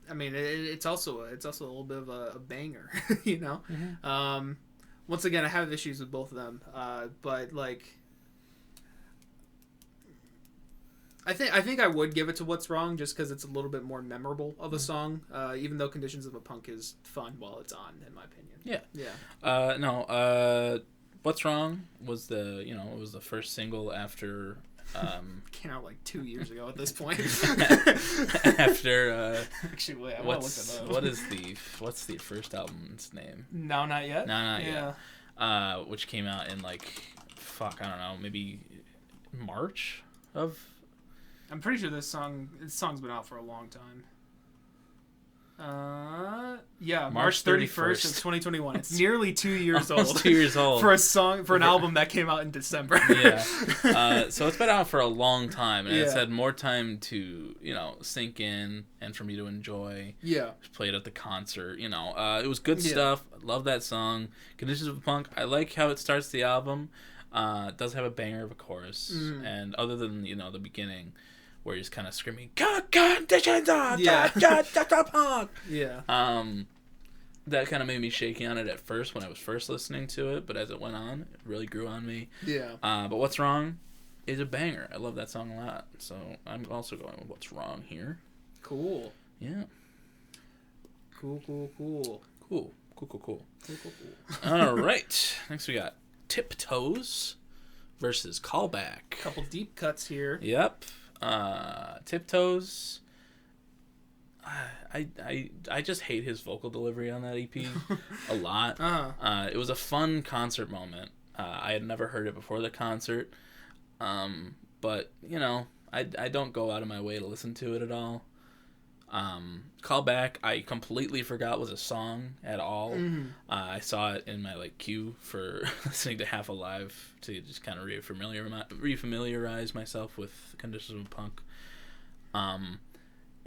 Speaker 1: I mean, it's also a little bit of a banger, you know? Mm-hmm. Once again, I have issues with both of them, but, like, I think I would give it to What's Wrong just because it's a little bit more memorable of a song, even though Conditions of a Punk is fun while it's on, in my opinion.
Speaker 2: Yeah. What's Wrong was it was the first single after...
Speaker 1: came out like 2 years ago at this point.
Speaker 2: After
Speaker 1: actually, wait, I want to look that up.
Speaker 2: What's the first album's name?
Speaker 1: No, Not Yet.
Speaker 2: No, Not Yet. Which came out in I don't know, maybe March of.
Speaker 1: I'm pretty sure this song's been out for a long time. March 31st of 2021. It's nearly 2 years old.
Speaker 2: Almost 2 years old.
Speaker 1: For an album that came out in December.
Speaker 2: Yeah. So it's been out for a long time, and it's had more time to, sink in and for me to enjoy.
Speaker 1: Yeah.
Speaker 2: Played at the concert, it was good stuff. I love that song. Conditions of a Punk. I like how it starts the album. It does have a banger of a chorus, and other than the beginning, where he's kind of screaming conditions on punk.
Speaker 1: Yeah.
Speaker 2: That kind of made me shaky on it at first when I was first listening to it, but as it went on, it really grew on me.
Speaker 1: Yeah.
Speaker 2: But What's Wrong is a banger. I love that song a lot, so I'm also going with What's Wrong here.
Speaker 1: Cool.
Speaker 2: Yeah.
Speaker 1: Cool.
Speaker 2: All right. Next we got Tiptoes versus Callback.
Speaker 1: Couple deep cuts here.
Speaker 2: Yep. Tiptoes. I just hate his vocal delivery on that EP a lot. It was a fun concert moment. I had never heard it before the concert, but I don't go out of my way to listen to it at all. Callback, I completely forgot was a song at all. I saw it in my queue for listening to Half Alive to just kind of refamiliarize myself with Conditions of Punk.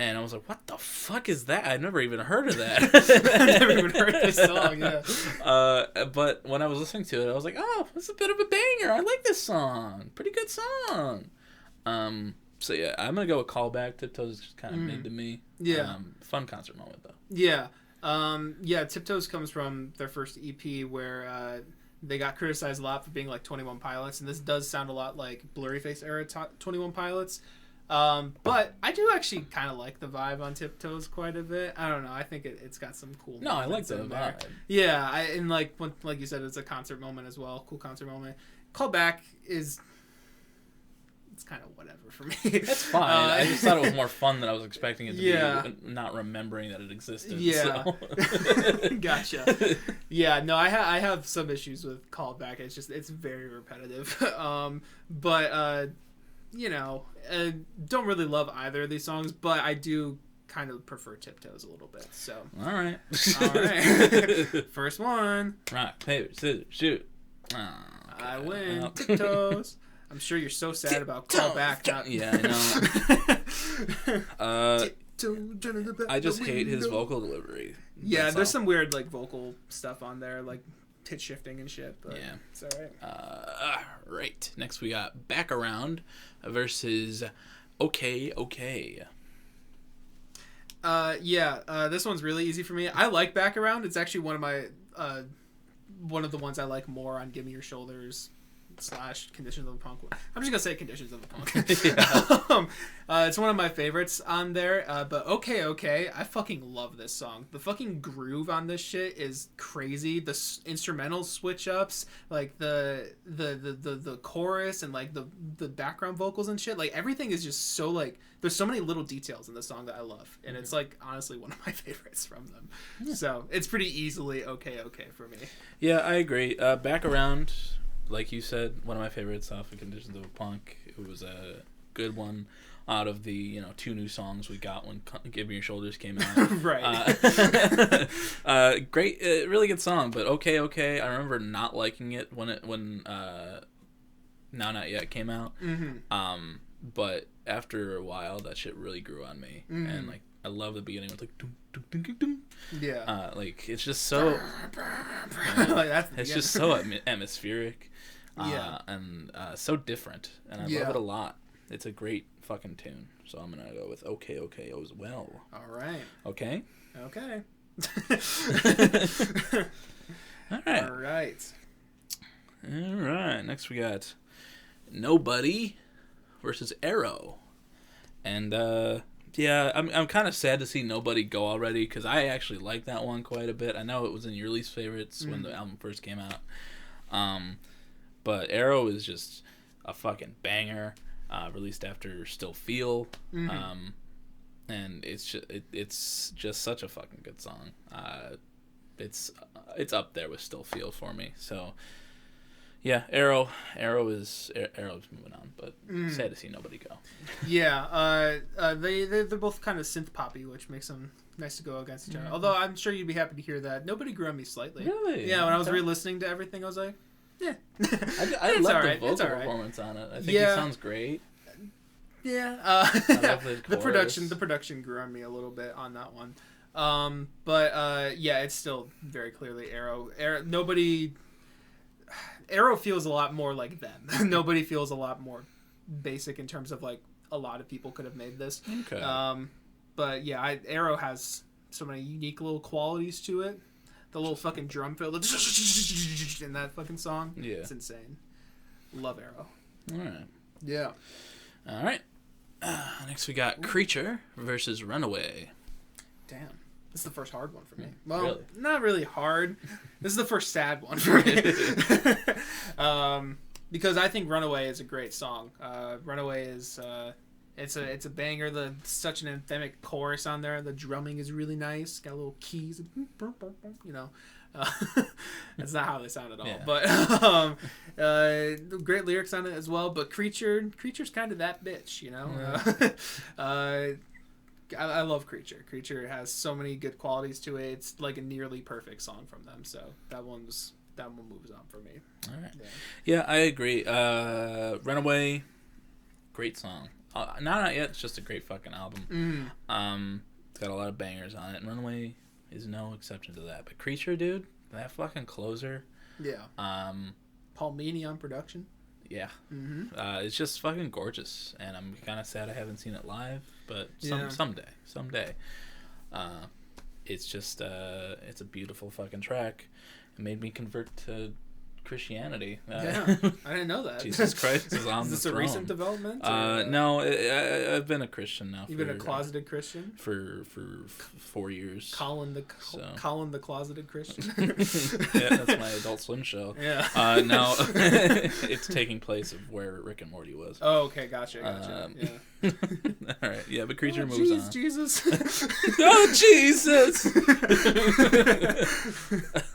Speaker 2: And I was like, what the fuck is that? I've never even heard of that.
Speaker 1: I've never even heard this song, yeah.
Speaker 2: But when I was listening to it, I was like, oh, it's a bit of a banger. I like this song. Pretty good song. So yeah, I'm going to go with Callback. Tiptoes is just kind of mid to me.
Speaker 1: Yeah.
Speaker 2: Fun concert moment, though.
Speaker 1: Yeah. Tiptoes comes from their first EP where they got criticized a lot for being like 21 Pilots, and this does sound a lot like Blurryface era 21 Pilots. But I do actually kind of like the vibe on Tiptoes quite a bit. I don't know. I think it's got some cool.
Speaker 2: No, I like the vibe.
Speaker 1: Yeah, and like you said, it's a concert moment as well. Cool concert moment. Callback is. It's kind of whatever for me.
Speaker 2: It's fine. I just thought it was more fun than I was expecting it to be, not remembering that it existed.
Speaker 1: Yeah. So. Gotcha. Yeah, no, I have some issues with Callback. It's very repetitive. But don't really love either of these songs, but I do kind of prefer Tiptoes a little bit. So.
Speaker 2: All right.
Speaker 1: First one.
Speaker 2: Rock, paper, scissors, shoot. Oh, okay.
Speaker 1: I win. Tiptoes. I'm sure you're so sad about Callback.
Speaker 2: Yeah, I know. I just hate his vocal delivery.
Speaker 1: Yeah, That's there's some weird vocal stuff on there, like pitch shifting and shit. But
Speaker 2: yeah,
Speaker 1: it's all right.
Speaker 2: Right. Next we got Back Around versus Okay.
Speaker 1: This one's really easy for me. I like Back Around. It's actually one of the ones I like more on Give Me Your Shoulders / Conditions of the Punk. I'm just gonna say Conditions of the Punk. It's one of my favorites on there. But okay, I fucking love this song. The fucking groove on this shit is crazy. The instrumental switch ups, like the chorus and the background vocals and shit. Like everything is just so there's so many little details in the song that I love, and it's honestly one of my favorites from them. Yeah. So it's pretty easily okay for me.
Speaker 2: Yeah, I agree. Back Around. Like you said, one of my favorites off of Conditions of a Punk. It was a good one out of the 2 new songs we got when Give Me Your Shoulders came out.
Speaker 1: Right.
Speaker 2: Great, really good song. But okay. I remember not liking it when Now Not Yet came out.
Speaker 1: Mm-hmm.
Speaker 2: But after a while, that shit really grew on me, and I love the beginning with dum, dum, dum, dum, dum.
Speaker 1: Yeah.
Speaker 2: It's just so. It's just so atmospheric. And so different, and I love it a lot. It's a great fucking tune, so I'm gonna go with okay as well.
Speaker 1: All right.
Speaker 2: Okay.
Speaker 1: All
Speaker 2: right. Next we got Nobody versus Arrow, and I'm kind of sad to see Nobody go already, because I actually like that one quite a bit. I know it was in your least favorites when the album first came out. But Arrow is just a fucking banger, released after Still Feel. And it's just such a fucking good song. It's up there with Still Feel for me. So yeah, Arrow's moving on, but sad to see Nobody go.
Speaker 1: Yeah, they're both kind of synth poppy, which makes them nice to go against each other. Although I'm sure you'd be happy to hear that Nobody grew on me slightly.
Speaker 2: Really?
Speaker 1: Yeah, when I was re-listening to everything, I was like, yeah.
Speaker 2: I love the vocal performance on it. I think it sounds great.
Speaker 1: Yeah.
Speaker 2: I love the
Speaker 1: production grew on me a little bit on that one. But it's still very clearly Arrow. Nobody. Arrow feels a lot more like them. Nobody feels a lot more basic in terms of like a lot of people could have made this.
Speaker 2: Okay.
Speaker 1: But yeah, Arrow has so many unique little qualities to it. The little fucking drum fill in that fucking song.
Speaker 2: Yeah.
Speaker 1: It's insane. Love Arrow.
Speaker 2: All right.
Speaker 1: Yeah.
Speaker 2: All right. Next we got Creature versus Runaway.
Speaker 1: Damn. This is the first hard one for me. Well,
Speaker 2: Really?
Speaker 1: not really hard. This is the first sad one for me. Because I think Runaway is a great song. Runaway is it's a banger. Such an anthemic chorus on there. The drumming is really nice. Got little keys. You know. That's not how they sound at all.
Speaker 2: Yeah.
Speaker 1: But great lyrics on it as well. But Creature's kind of that bitch, you know.
Speaker 2: Yeah.
Speaker 1: I love Creature. Creature has so many good qualities to it. It's like a nearly perfect song from them. So that one moves on for me.
Speaker 2: All right. Yeah, I agree. Runaway, great song. Not yet. It's just a great fucking album. It's got a lot of bangers on it, and Runaway is no exception to that. But Creature, dude, that fucking closer.
Speaker 1: Yeah. Paul Meany on production.
Speaker 2: Yeah. It's just fucking gorgeous, and I'm kind of sad I haven't seen it live, but someday. It's just it's a beautiful fucking track. It made me convert to Christianity.
Speaker 1: Yeah, I didn't know that.
Speaker 2: Jesus Christ is on
Speaker 1: Is this
Speaker 2: the
Speaker 1: a
Speaker 2: throne.
Speaker 1: recent development?
Speaker 2: No, I've been a Christian now.
Speaker 1: You've been a closeted Christian?
Speaker 2: For 4 years.
Speaker 1: Colin the closeted Christian?
Speaker 2: Yeah, that's my Adult Swim show.
Speaker 1: Yeah.
Speaker 2: No, it's taking place of where Rick and Morty was.
Speaker 1: Oh, okay, gotcha. Yeah.
Speaker 2: All right, yeah, but Creature moves on.
Speaker 1: Jesus.
Speaker 2: Oh, Jesus!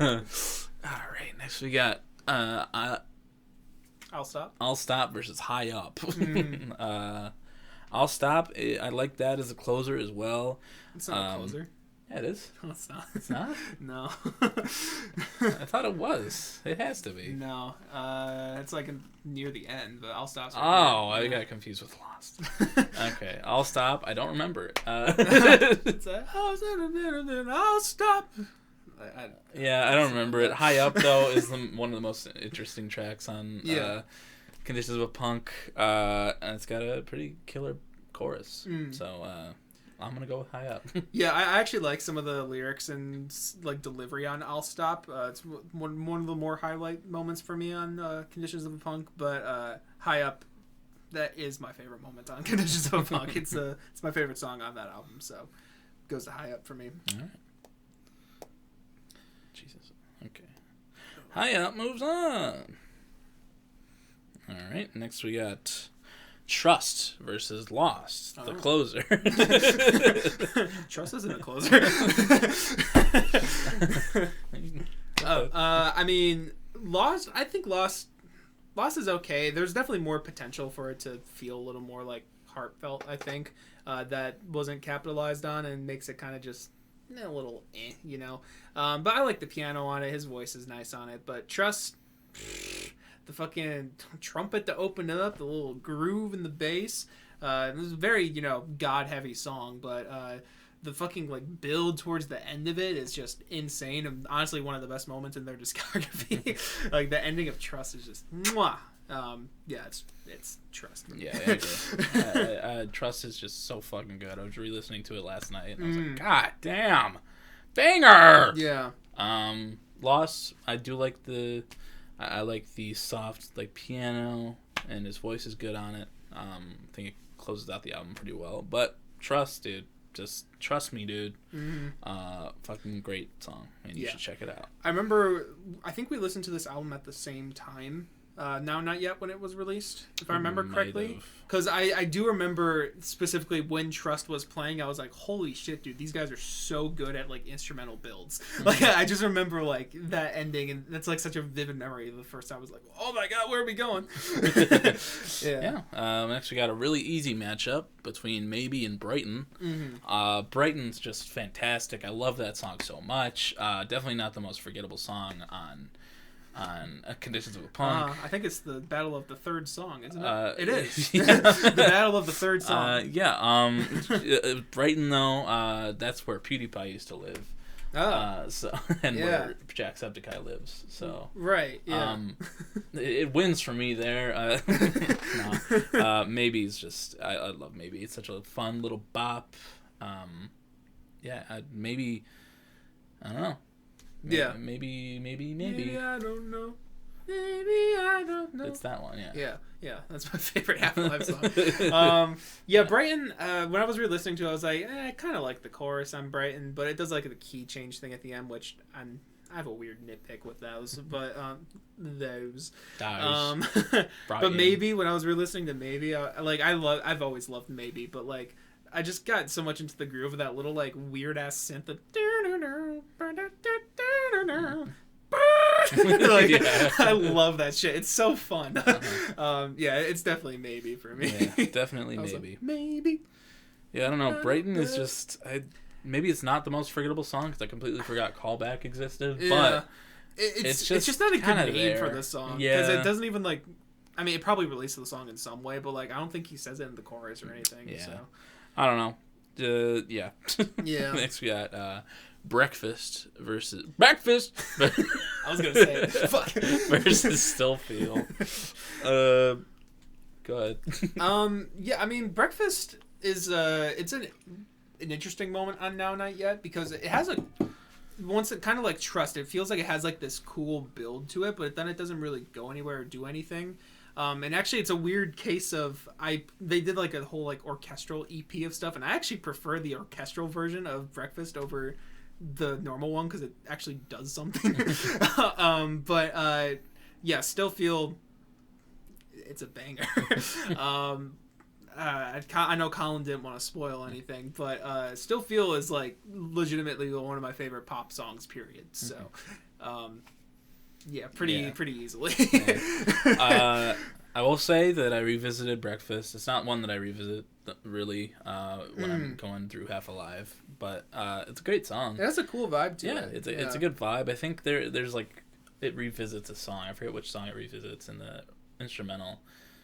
Speaker 2: All right, next we got
Speaker 1: I'll Stop.
Speaker 2: I'll Stop versus High Up. I'll Stop. I like that as a closer as well.
Speaker 1: It's not a closer.
Speaker 2: Yeah, it is.
Speaker 1: No, it's not.
Speaker 2: It's not?
Speaker 1: No.
Speaker 2: I thought it was. It has to be.
Speaker 1: No. It's like near the end, but I'll Stop.
Speaker 2: Oh, I got confused with Lost. Okay, I'll Stop. I don't remember it.
Speaker 1: It's a, I'll Stop.
Speaker 2: Yeah, I don't remember it. High Up, though, is one of the most interesting tracks on Conditions of a Punk, and it's got a pretty killer chorus. So I'm going to go with High Up.
Speaker 1: Yeah, I actually like some of the lyrics and like delivery on I'll Stop. It's one of the more highlight moments for me on Conditions of a Punk, but High Up, that is my favorite moment on Conditions of a Punk. It's my favorite song on that album, so it goes to High Up for me.
Speaker 2: All right. Jesus. Okay. High Up moves on. All right. Next we got Trust versus Lost, the closer.
Speaker 1: Trust isn't a closer. I mean, Lost. I think Lost is okay. There's definitely more potential for it to feel a little more like heartfelt. I think that wasn't capitalized on and makes it kind of just a little you know. But I like the piano on it. His voice is nice on it. But Trust, the fucking trumpet to open it up, the little groove in the bass. It was a very, God heavy song, but the fucking like build towards the end of it is just insane. And honestly, one of the best moments in their discography. Like the ending of Trust is just mwah. Yeah, it's Trust.
Speaker 2: Yeah, I agree. Trust is just so fucking good. I was re-listening to it last night, and I was like, God damn, banger.
Speaker 1: Yeah.
Speaker 2: Lost, I do like I like the soft like piano, and his voice is good on it. I think it closes out the album pretty well. But Trust, dude, just trust me, dude. Fucking great song, and you should check it out.
Speaker 1: I think we listened to this album at the same time. Now Not Yet when it was released, if I remember correctly. Because I do remember specifically when Trust was playing, I was like, holy shit, dude, these guys are so good at like instrumental builds. Like I just remember like that ending, and that's like such a vivid memory. The first time I was like, oh my god, where are we going? Yeah.
Speaker 2: Next we got a really easy matchup between Maybe and Brighton. Brighton's just fantastic. I love that song so much. Definitely not the most forgettable song on Conditions of a Punk.
Speaker 1: I think it's the Battle of the Third Song, isn't it? It is. The Battle of the Third Song.
Speaker 2: Brighton, though, that's where PewDiePie used to live. So and where Jacksepticeye lives. So
Speaker 1: right, yeah.
Speaker 2: It wins for me there. Maybe it's just I love Maybe. It's such a fun little bop. Maybe I don't know. Maybe
Speaker 1: I don't know. Maybe I don't know.
Speaker 2: It's that one, yeah.
Speaker 1: Yeah, that's my favorite Half-Life song. Brighton, when I was re-listening to it, I was like, I kind of like the chorus on Brighton, but it does like the key change thing at the end, which I have a weird nitpick with those, but but Maybe, when I was re-listening to Maybe, I've always loved Maybe, but like, I just got so much into the groove of that little like weird ass synth of I love that shit. It's so fun. It's definitely Maybe for me.
Speaker 2: Yeah, definitely Maybe.
Speaker 1: Like, maybe.
Speaker 2: Yeah, I don't know. Brighton is just maybe it's not the most forgettable song because I completely forgot Callback existed, but
Speaker 1: it's just not a good name for this song because it doesn't even like. I mean, it probably released the song in some way, but like I don't think he says it in the chorus or anything.
Speaker 2: Yeah.
Speaker 1: So
Speaker 2: I don't know. Yeah.
Speaker 1: Next
Speaker 2: we got Breakfast versus Breakfast.
Speaker 1: I was gonna say it. Fuck.
Speaker 2: Versus Still Feel. Go ahead.
Speaker 1: I mean, Breakfast is it's an interesting moment on Now Night Yet because it has once it kind of like trust. It feels like it has like this cool build to it, but then it doesn't really go anywhere or do anything. And actually, it's a weird case of they did like a whole like orchestral EP of stuff, and I actually prefer the orchestral version of Breakfast over the normal one because it actually does something. Still Feel it's a banger. I know Colin didn't want to spoil anything, but Still Feel is like legitimately one of my favorite pop songs. Period. So. Pretty easily. I
Speaker 2: will say that I revisited Breakfast. It's not one that I revisit really when I'm going through Half Alive, but it's a great song.
Speaker 1: It has a cool vibe too.
Speaker 2: Yeah, it's a good vibe. I think there's like it revisits a song. I forget which song it revisits in the instrumental.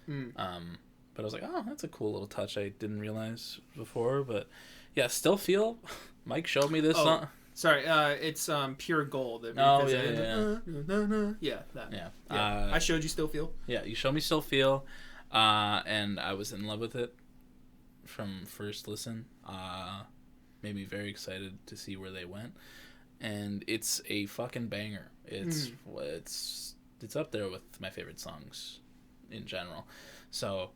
Speaker 2: But I was like, oh, that's a cool little touch I didn't realize before. But yeah, Still Feel. Mike showed me this song.
Speaker 1: Sorry, it's Pure Gold. I showed you Still Feel.
Speaker 2: Yeah, you showed me Still Feel, and I was in love with it from first listen. Made me very excited to see where they went, and it's a fucking banger. It's up there with my favorite songs in general. So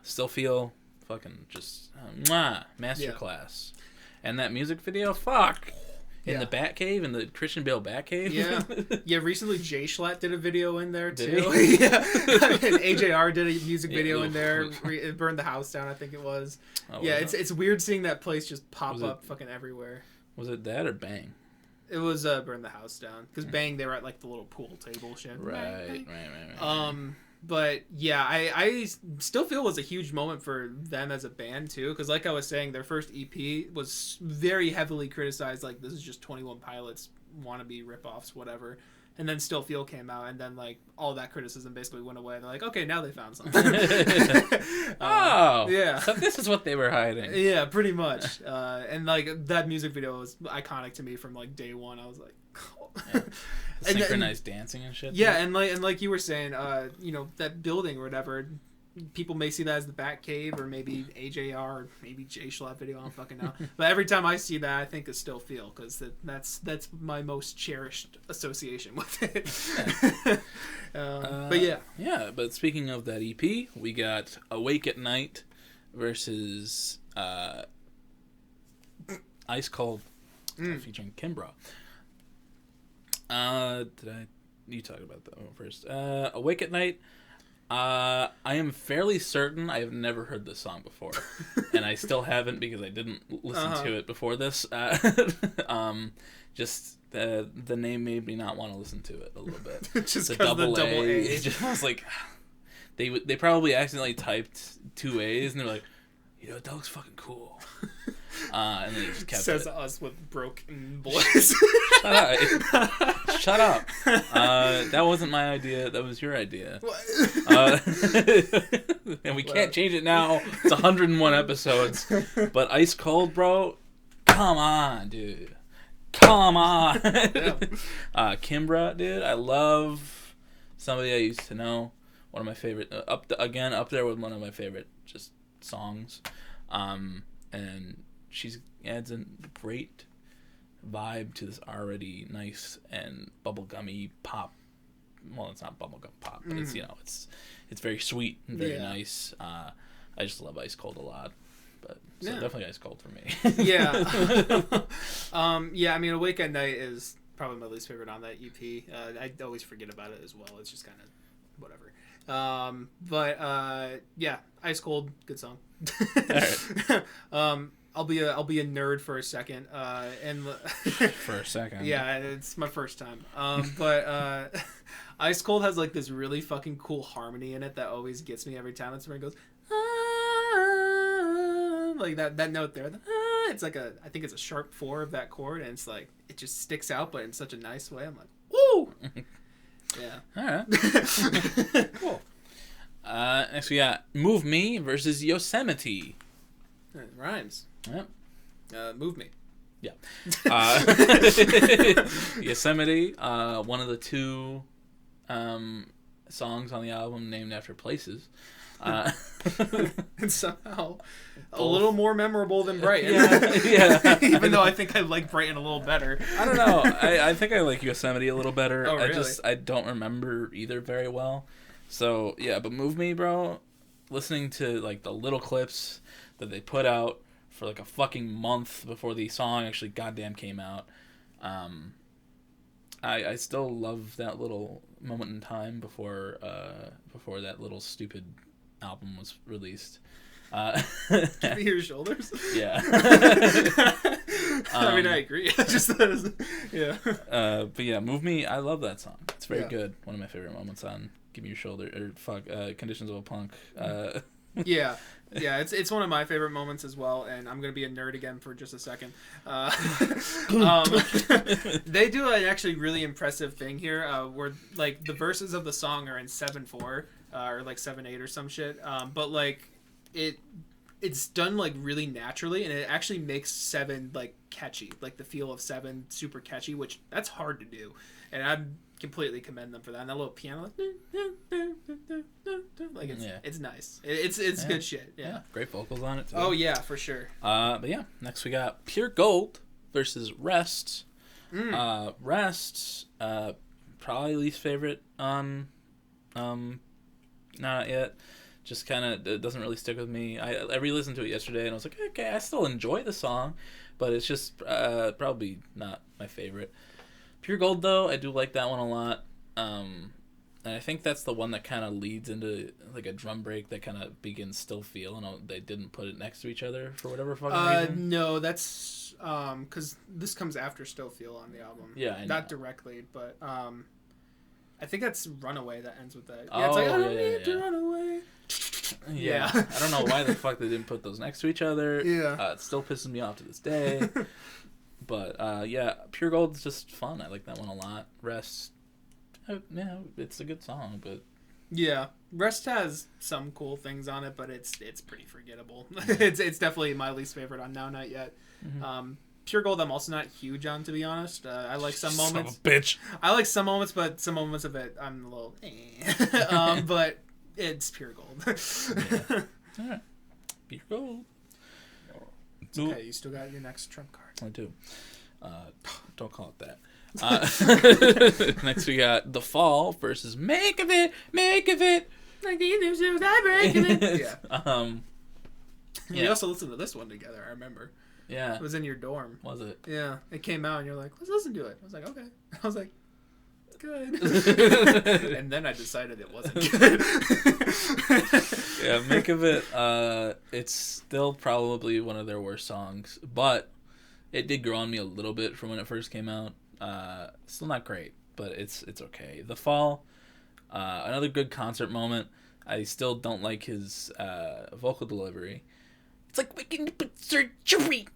Speaker 2: Still Feel, fucking just masterclass. And that music video, fuck. In the Batcave, in the Christian Bale Batcave.
Speaker 1: Yeah. Recently Jay Schlatt did a video in there too. And AJR did a music video in there. It burned the house down, I think it was. It's weird seeing that place just pop up fucking everywhere.
Speaker 2: Was it that or Bang?
Speaker 1: It was Burn the House Down because Bang, they were at like the little pool table shit.
Speaker 2: Right.
Speaker 1: But yeah, I Still Feel was a huge moment for them as a band too, because like I was saying, their first EP was very heavily criticized, like this is just 21 Pilots wannabe ripoffs, whatever. And then Still Feel came out, and then like all that criticism basically went away. They're like, okay, now they found something.
Speaker 2: So this is what they were hiding.
Speaker 1: Yeah, pretty much. And like that music video was iconic to me from like day one. I was like,
Speaker 2: synchronized dancing and shit.
Speaker 1: Yeah, and like you were saying, that building or whatever, people may see that as the Batcave or maybe AJR or maybe Jay Schlatt video. I don't fucking know. But every time I see that, I think of Still Feel because that's my most cherished association with it.
Speaker 2: But speaking of that EP, we got Awake at Night versus Ice Cold featuring Kimbra. You talk about that one first. Awake at Night. I am fairly certain I have never heard this song before, and I still haven't because I didn't listen to it before this. Just the name made me not want to listen to it a little bit.
Speaker 1: Just the double A.
Speaker 2: I was like, they probably accidentally typed 2 A's and they're like, that looks fucking cool. And then it just kept
Speaker 1: says
Speaker 2: it.
Speaker 1: Us with BrokeN Boys.
Speaker 2: Shut up. That wasn't my idea. That was your idea. And we can't change it now. It's 101 episodes. But Ice Cold, bro, come on, dude. Come on.
Speaker 1: Yeah.
Speaker 2: Kimbra, dude. I love Somebody I Used to Know. One of my favorite. Up there with one of my favorite just songs. And she adds a great vibe to this already nice and bubblegummy pop. Well, it's not bubblegum pop, but it's it's very sweet and very nice. I just love Ice Cold a lot, but definitely Ice Cold for me.
Speaker 1: Yeah. I mean, Awake at Night is probably my least favorite on that EP. I always forget about it as well. It's just kind of whatever. Ice Cold, good song.
Speaker 2: All right.
Speaker 1: I'll be a nerd for a second.
Speaker 2: For a second.
Speaker 1: Yeah, it's my first time. But Ice Cold has like this really fucking cool harmony in it that always gets me every time. That's where it goes, like that note there. It's like I think it's a sharp 4 of that chord, and it's like it just sticks out, but in such a nice way. I'm like, woo! Yeah.
Speaker 2: All right. Cool. Next we got Move Me versus Yosemite.
Speaker 1: It rhymes.
Speaker 2: Yep.
Speaker 1: Move Me.
Speaker 2: Yeah. Yosemite, one of the 2 songs on the album named after places.
Speaker 1: And somehow a little more memorable than Brighton.
Speaker 2: Yeah.
Speaker 1: Even though I think I like Brighton a little better.
Speaker 2: I don't know. I think I like Yosemite a little better.
Speaker 1: Oh, really?
Speaker 2: I don't remember either very well. So, yeah, but Move Me, bro, listening to, like, the little clips that they put out for, like, a fucking month before the song actually goddamn came out, I still love that little moment in time before that little stupid album was released.
Speaker 1: Give me your shoulders.
Speaker 2: Yeah.
Speaker 1: I mean, I agree. Yeah.
Speaker 2: But yeah, Move Me, I love that song. It's very good. One of my favorite moments on Give Me Your Shoulder, Conditions of a Punk.
Speaker 1: Yeah, it's one of my favorite moments as well, and I'm gonna be a nerd again for just a second. They do an actually really impressive thing here, where like the verses of the song are in 7/4, or like 7/8 or some shit, but like it's done like really naturally, and it actually makes 7 like catchy, like the feel of 7 super catchy, which that's hard to do, and I completely commend them for that. And that little piano, like it's nice. It's good shit. Yeah,
Speaker 2: great vocals on it too.
Speaker 1: Oh yeah, for sure.
Speaker 2: But yeah, next we got Pure Gold versus Rest. Rest, probably least favorite on Not Yet. Just kind of, it doesn't really stick with me. I re-listened to it yesterday and I was like, okay, I still enjoy the song, but it's just probably not my favorite. Pure Gold, though, I do like that one a lot. And I think that's the one that kind of leads into like a drum break that kind of begins Still Feel, and they didn't put it next to each other for whatever fucking reason.
Speaker 1: No, that's because this comes after Still Feel on the album.
Speaker 2: Yeah, I know.
Speaker 1: Not directly, but I think that's Runaway that ends with that. Yeah, it's like, I don't need to run away.
Speaker 2: Yeah. I don't know why the fuck they didn't put those next to each other.
Speaker 1: Yeah.
Speaker 2: It still pisses me off to this day. But, yeah, Pure Gold's just fun. I like that one a lot. Rest, yeah, it's a good song, but...
Speaker 1: Yeah. Rest has some cool things on it, but it's pretty forgettable. It's definitely my least favorite on Now Not Yet. Mm-hmm. Pure Gold I'm also not huge on, to be honest. I like some moments.
Speaker 2: Son of a bitch.
Speaker 1: I like some moments, but some moments of it I'm a little but it's Pure Gold.
Speaker 2: Yeah. All right. Pure Gold.
Speaker 1: It's okay, you still got your next trump card.
Speaker 2: I do. Don't call it that. Next we got The Fall versus Make of It.
Speaker 1: Like the shoes I break it. Yeah.
Speaker 2: Yeah.
Speaker 1: We also listened to this one together, I remember.
Speaker 2: Yeah.
Speaker 1: It was in your dorm.
Speaker 2: Was it?
Speaker 1: Yeah. It came out and you're like, let's listen to it. I was like, okay. I was like, good. And then I decided it wasn't good.
Speaker 2: Yeah, Make of It, it's still probably one of their worst songs, but it did grow on me a little bit from when it first came out. Still not great, but it's okay. The Fall, another good concert moment. I still don't like his vocal delivery. It's like making you put surgery.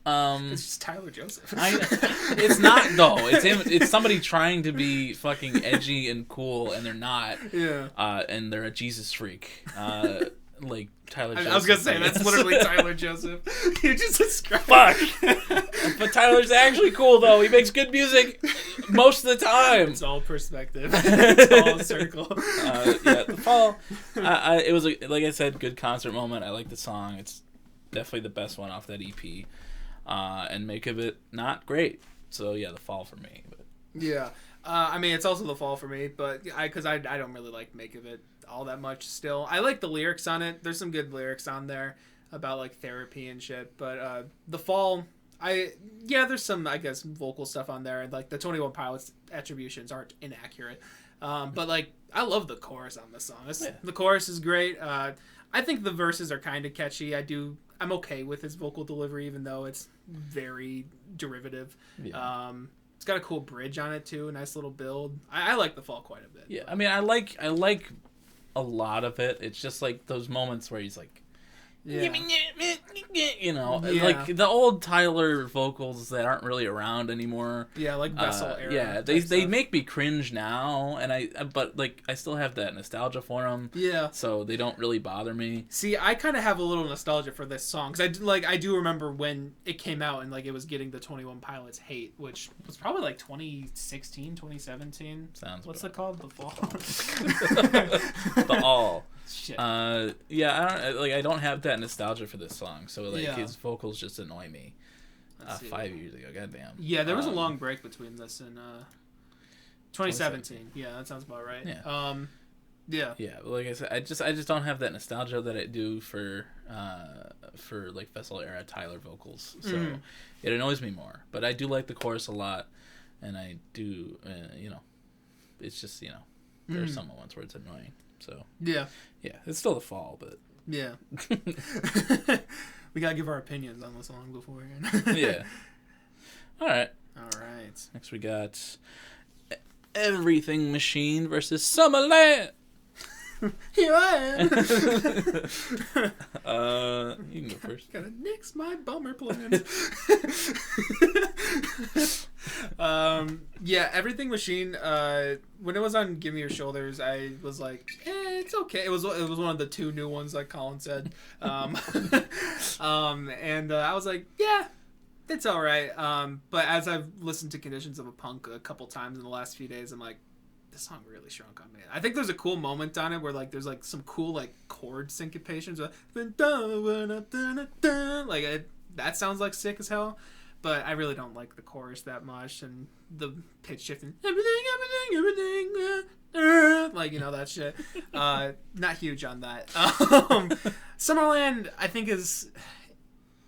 Speaker 1: It's just Tyler Joseph.
Speaker 2: It's not though. It's him. It's somebody trying to be fucking edgy and cool, and they're not.
Speaker 1: Yeah.
Speaker 2: And they're a Jesus freak. like Tyler
Speaker 1: I
Speaker 2: Joseph.
Speaker 1: was gonna say that's literally Tyler Joseph. You just described.
Speaker 2: Fuck. But Tyler's actually cool though. He makes good music most of the time.
Speaker 1: It's all perspective. It's all a circle.
Speaker 2: Yeah, The Fall. It was like I said, good concert moment. I like the song. It's definitely the best one off that EP. And Make of It not great. So yeah, The Fall for me. But.
Speaker 1: Yeah. I mean, it's also The Fall for me, but because I don't really like Make of It all that much still. I like the lyrics on it. There's some good lyrics on there about like therapy and shit, but The Fall, there's some, I guess, vocal stuff on there, and like the 21 Pilots attributions aren't inaccurate. But like I love the chorus on this song. The chorus is great. I think the verses are kind of catchy. I'm okay with his vocal delivery, even though it's very derivative. Yeah. It's got a cool bridge on it too, a nice little build. I like The Fall quite a bit.
Speaker 2: Yeah, I mean, I like a lot of it. It's just like those moments where he's like, you know, like the old Tyler vocals that aren't really around anymore.
Speaker 1: Yeah, like Vessel era.
Speaker 2: Yeah, they make me cringe now, but like I still have that nostalgia for them.
Speaker 1: Yeah.
Speaker 2: So they don't really bother me.
Speaker 1: See, I kind of have a little nostalgia for this song because I do remember when it came out and like it was getting the 21 Pilots hate, which was probably like 2016, 2017.
Speaker 2: Sounds.
Speaker 1: What's it called? The Fall.
Speaker 2: The All.
Speaker 1: Shit.
Speaker 2: Yeah, I don't have that nostalgia for this song, so like his vocals just annoy me. 5 years ago, goddamn.
Speaker 1: Yeah, there was a long break between this and 2017. Yeah, that sounds about right.
Speaker 2: Yeah.
Speaker 1: Yeah,
Speaker 2: like I said, I just don't have that nostalgia that I do for like Vessel era Tyler vocals. So it annoys me more. But I do like the chorus a lot, and I do, it's just there's some moments where it's annoying. So yeah, it's still The Fall, but
Speaker 1: yeah, we gotta give our opinions on the song beforehand.
Speaker 2: Yeah. All right. Next we got Everything Machine versus Summerland.
Speaker 1: Here I am.
Speaker 2: You can go first.
Speaker 1: Gotta nix my bummer plans. Everything Machine. When it was on Give Me Your Shoulders, I was like, it's okay. It was one of the two new ones, like Colin said. And I was like, yeah, it's all right. But as I've listened to Conditions of a Punk a couple times in the last few days, I'm like, this song really shrunk on me. I think there's a cool moment on it where like there's like some cool like chord syncopations. That sounds like sick as hell. But I really don't like the chorus that much, and the pitch shifting, everything, like that shit. Not huge on that. Summerland, I think is.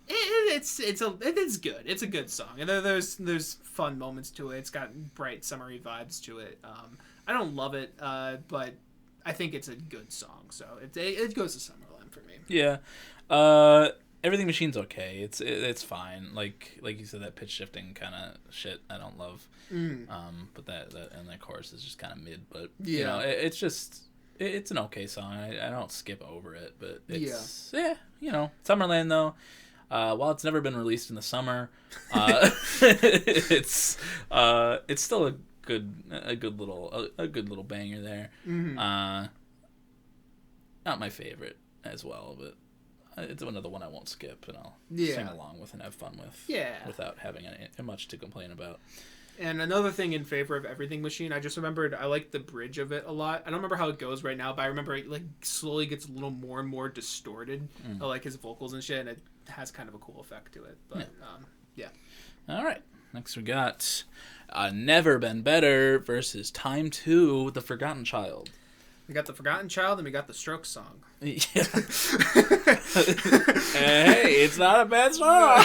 Speaker 1: It's good. It's a good song, and there's fun moments to it. It's got bright summery vibes to it. I don't love it, but I think it's a good song. So it goes to Summerland for me.
Speaker 2: Yeah, Everything Machine's okay. It's fine. Like you said, that pitch shifting kind of shit I don't love. But that and that chorus is just kind of mid. But it's just. It's an okay song. I don't skip over it, but it's Summerland though. While it's never been released in the summer, it's still a good little banger there. Not my favorite as well, but it's another one I won't skip and I'll sing along with and have fun with. Without having much to complain about.
Speaker 1: And another thing in favor of Everything Machine, I just remembered I like the bridge of it a lot. I don't remember how it goes right now, but I remember it like slowly gets a little more and more distorted. I like his vocals and shit, and it has kind of a cool effect to it. But yeah.
Speaker 2: All right. Next we got Never Been Better versus Time 2, The Forgotten Child.
Speaker 1: We got The Forgotten Child and we got the Strokes song.
Speaker 2: Yeah. Hey, it's not a bad song.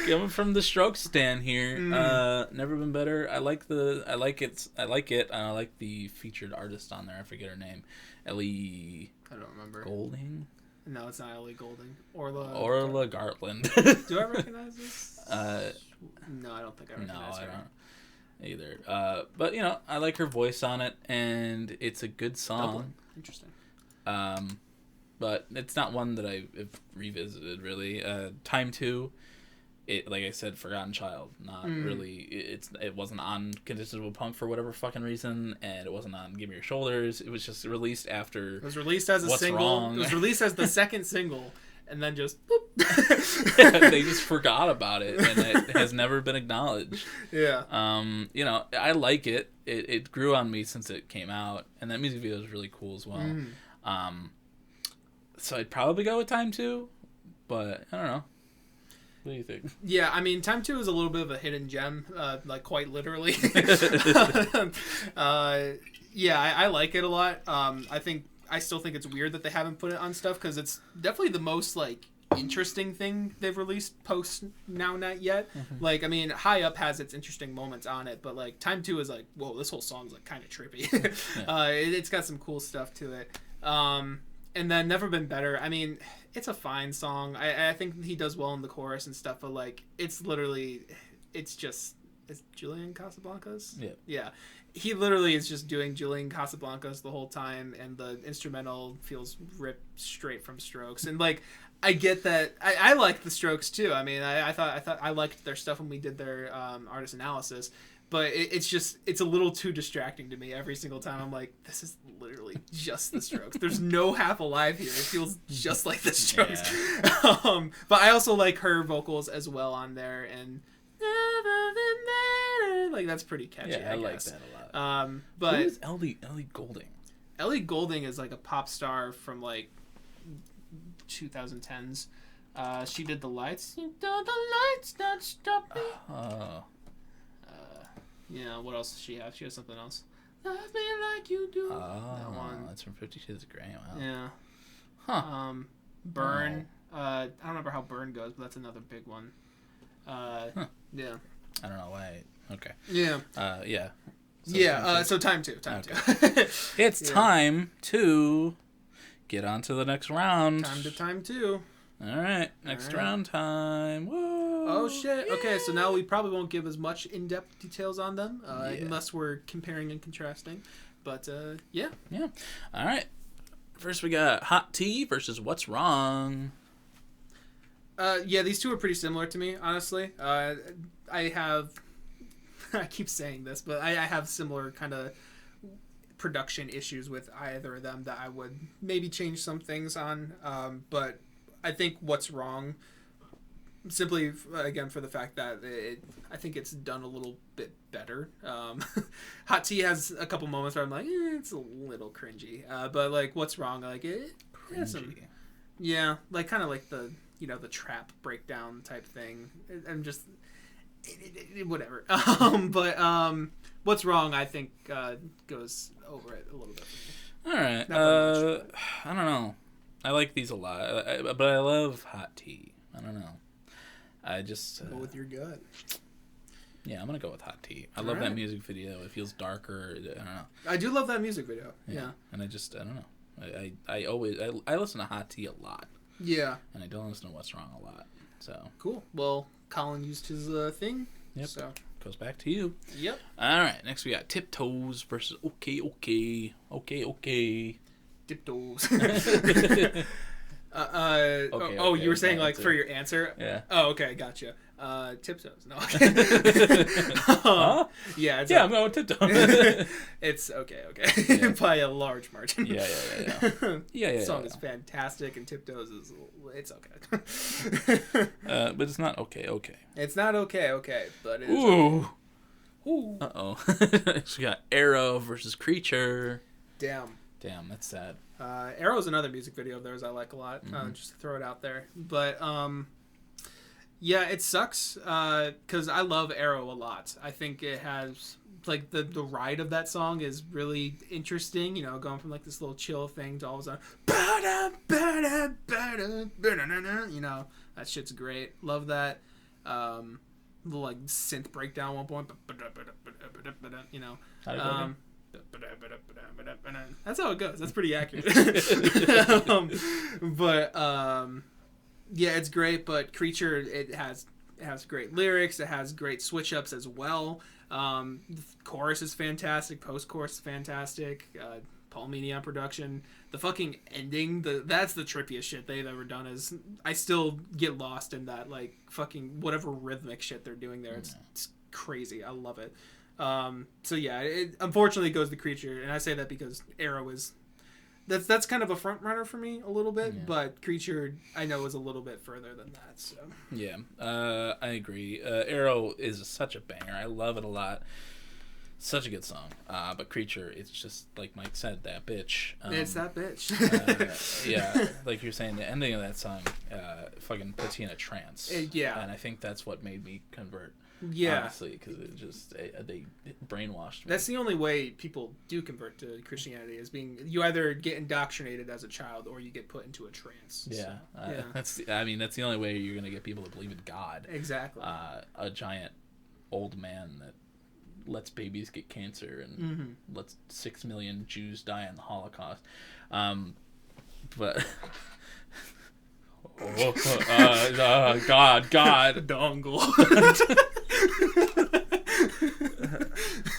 Speaker 2: Coming from the Strokes stand here. Never Been Better. I like it. And I like the featured artist on there. I forget her name. Ellie.
Speaker 1: I don't remember.
Speaker 2: Golding.
Speaker 1: No, it's not Ellie Goulding.
Speaker 2: Orla Gartland.
Speaker 1: Do I recognize this? No, I don't think I recognize her.
Speaker 2: No, I don't either. But I like her voice on it, and it's a good song.
Speaker 1: Dublin. Interesting.
Speaker 2: But it's not one that I've revisited really. Time 2 it, like I said, Forgotten Child, not really. It wasn't on Conditions of a Punk for whatever fucking reason, and it wasn't on Give Me Your Shoulders. It was just released after.
Speaker 1: It was released as a
Speaker 2: What's
Speaker 1: single.
Speaker 2: Wrong?
Speaker 1: It was released as the second single, and then just.
Speaker 2: They just forgot about it, and it has never been acknowledged.
Speaker 1: Yeah.
Speaker 2: You know, I like it. It grew on me since it came out, and that music video is really cool as well. So I'd probably go with Time 2, but I don't know. What do you think?
Speaker 1: Yeah, I mean, Time 2 is a little bit of a hidden gem, like quite literally. Yeah, I like it a lot. I still think it's weird that they haven't put it on stuff, because it's definitely the most, like, interesting thing they've released post Now Not Yet. Like, I mean, High Up has its interesting moments on it, but, like, Time 2 is like, whoa, this whole song's, like, kind of trippy. It's got some cool stuff to it. And then Never Been Better, I mean, it's a fine song. I think he does well in the chorus and stuff, but, like, it's literally, it's Julian Casablancas? Yeah. He literally is just doing Julian Casablancas the whole time, and the instrumental feels ripped straight from Strokes. And, like, I get that. I like the Strokes, too. I mean, I thought I liked their stuff when we did their artist analysis. But it's a little too distracting to me every single time. I'm like, this is literally just the Strokes. There's no Half Alive here. It feels just like the Strokes. Yeah. But I also like her vocals as well on there, and Never Been Better. Like, that's pretty catchy.
Speaker 2: Yeah, I like that a lot.
Speaker 1: But
Speaker 2: who is Ellie Goulding?
Speaker 1: Ellie Goulding is like a pop star from like 2010s. She did The Lights. You know the lights don't stop me. Oh. Yeah, what else does she have? She has something else. Love me like you do.
Speaker 2: Oh,
Speaker 1: that one.
Speaker 2: That's from 50 Shades of Grey. Wow.
Speaker 1: Yeah.
Speaker 2: Huh.
Speaker 1: Burn. I don't remember how Burn goes, but that's another big one. Yeah.
Speaker 2: I don't know why. Okay.
Speaker 1: Yeah.
Speaker 2: Yeah. So
Speaker 1: yeah. So Time 2. Time 2.
Speaker 2: It's time to get on to the next round.
Speaker 1: Time 2.
Speaker 2: All right. Next round time. Whoa.
Speaker 1: Oh, shit. Yeah. Okay, so now we probably won't give as much in-depth details on them, unless we're comparing and contrasting. But, yeah.
Speaker 2: Yeah. All right. First, we got Hot Tea versus What's Wrong.
Speaker 1: Yeah, these two are pretty similar to me, honestly. I keep saying this, but I have similar kind of production issues with either of them that I would maybe change some things on. But I think What's Wrong, simply, again, for the fact that I think it's done a little bit better. Hot Tea has a couple moments where I'm like, it's a little cringy. But, like, What's Wrong, like, it has some... Yeah, like, kind of like the, the trap breakdown type thing. I'm just... whatever. But What's Wrong, I think, goes over it a little bit.
Speaker 2: All right. I don't know. I like these a lot, but I love Hot Tea. I don't know. I just
Speaker 1: go with your gut.
Speaker 2: Yeah, I'm gonna go with Hot Tea. I love that music video. It feels darker. I don't know.
Speaker 1: I do love that music video. Yeah.
Speaker 2: And I don't know. I always listen to Hot Tea a lot.
Speaker 1: Yeah.
Speaker 2: And I don't listen to What's Wrong a lot. So
Speaker 1: cool. Well, Colin used his thing.
Speaker 2: Yep.
Speaker 1: So
Speaker 2: goes back to you.
Speaker 1: Yep.
Speaker 2: All right. Next we got Tiptoes versus Okay.
Speaker 1: Tiptoes.
Speaker 2: Okay,
Speaker 1: you were saying like for your answer?
Speaker 2: Yeah.
Speaker 1: Oh, okay, gotcha. Tiptoes. No. Okay.
Speaker 2: Huh?
Speaker 1: Yeah. It's
Speaker 2: I'm going with Tiptoes.
Speaker 1: It's okay. By a large margin.
Speaker 2: Yeah.
Speaker 1: The song is fantastic, and Tiptoes it's okay.
Speaker 2: But it's not okay.
Speaker 1: It's not okay, but it is.
Speaker 2: Ooh.
Speaker 1: Ooh.
Speaker 2: Uh-oh. So we got Arrow versus Creature.
Speaker 1: Damn,
Speaker 2: that's sad.
Speaker 1: Arrow's another music video of theirs I like a lot. Just to throw it out there. But yeah, it sucks because I love Arrow a lot. I think it has like the ride of that song is really interesting. Going from like this little chill thing to all of a sudden, that shit's great. Love that. Little like synth breakdown at one point. That's how it goes. That's pretty accurate. Yeah, it's great. But Creature, it has great lyrics. It has great switch ups as well. The chorus is fantastic. Post chorus is fantastic. Paul Meany on production. The fucking ending, that's the trippiest shit they've ever done. Is I still get lost in that like fucking whatever rhythmic shit they're doing there. It's crazy. I love it. So yeah, it unfortunately goes to Creature, and I say that because Arrow is that's kind of a front runner for me a little bit, but Creature I know is a little bit further than that. So
Speaker 2: yeah, I agree. Arrow is such a banger. I love it a lot. Such a good song. But Creature, it's just like Mike said, that bitch.
Speaker 1: It's that bitch.
Speaker 2: Yeah, like you're saying, the ending of that song fucking puts you in a trance.
Speaker 1: Yeah,
Speaker 2: and I think that's what made me convert.
Speaker 1: Yeah,
Speaker 2: honestly, because it just they brainwashed me.
Speaker 1: That's the only way people do convert to Christianity, is being you either get indoctrinated as a child or you get put into a trance.
Speaker 2: Yeah, so, that's the only way you're gonna get people to believe in God.
Speaker 1: Exactly.
Speaker 2: A giant old man that lets babies get cancer and lets 6 million Jews die in the Holocaust. But God,
Speaker 1: dongle.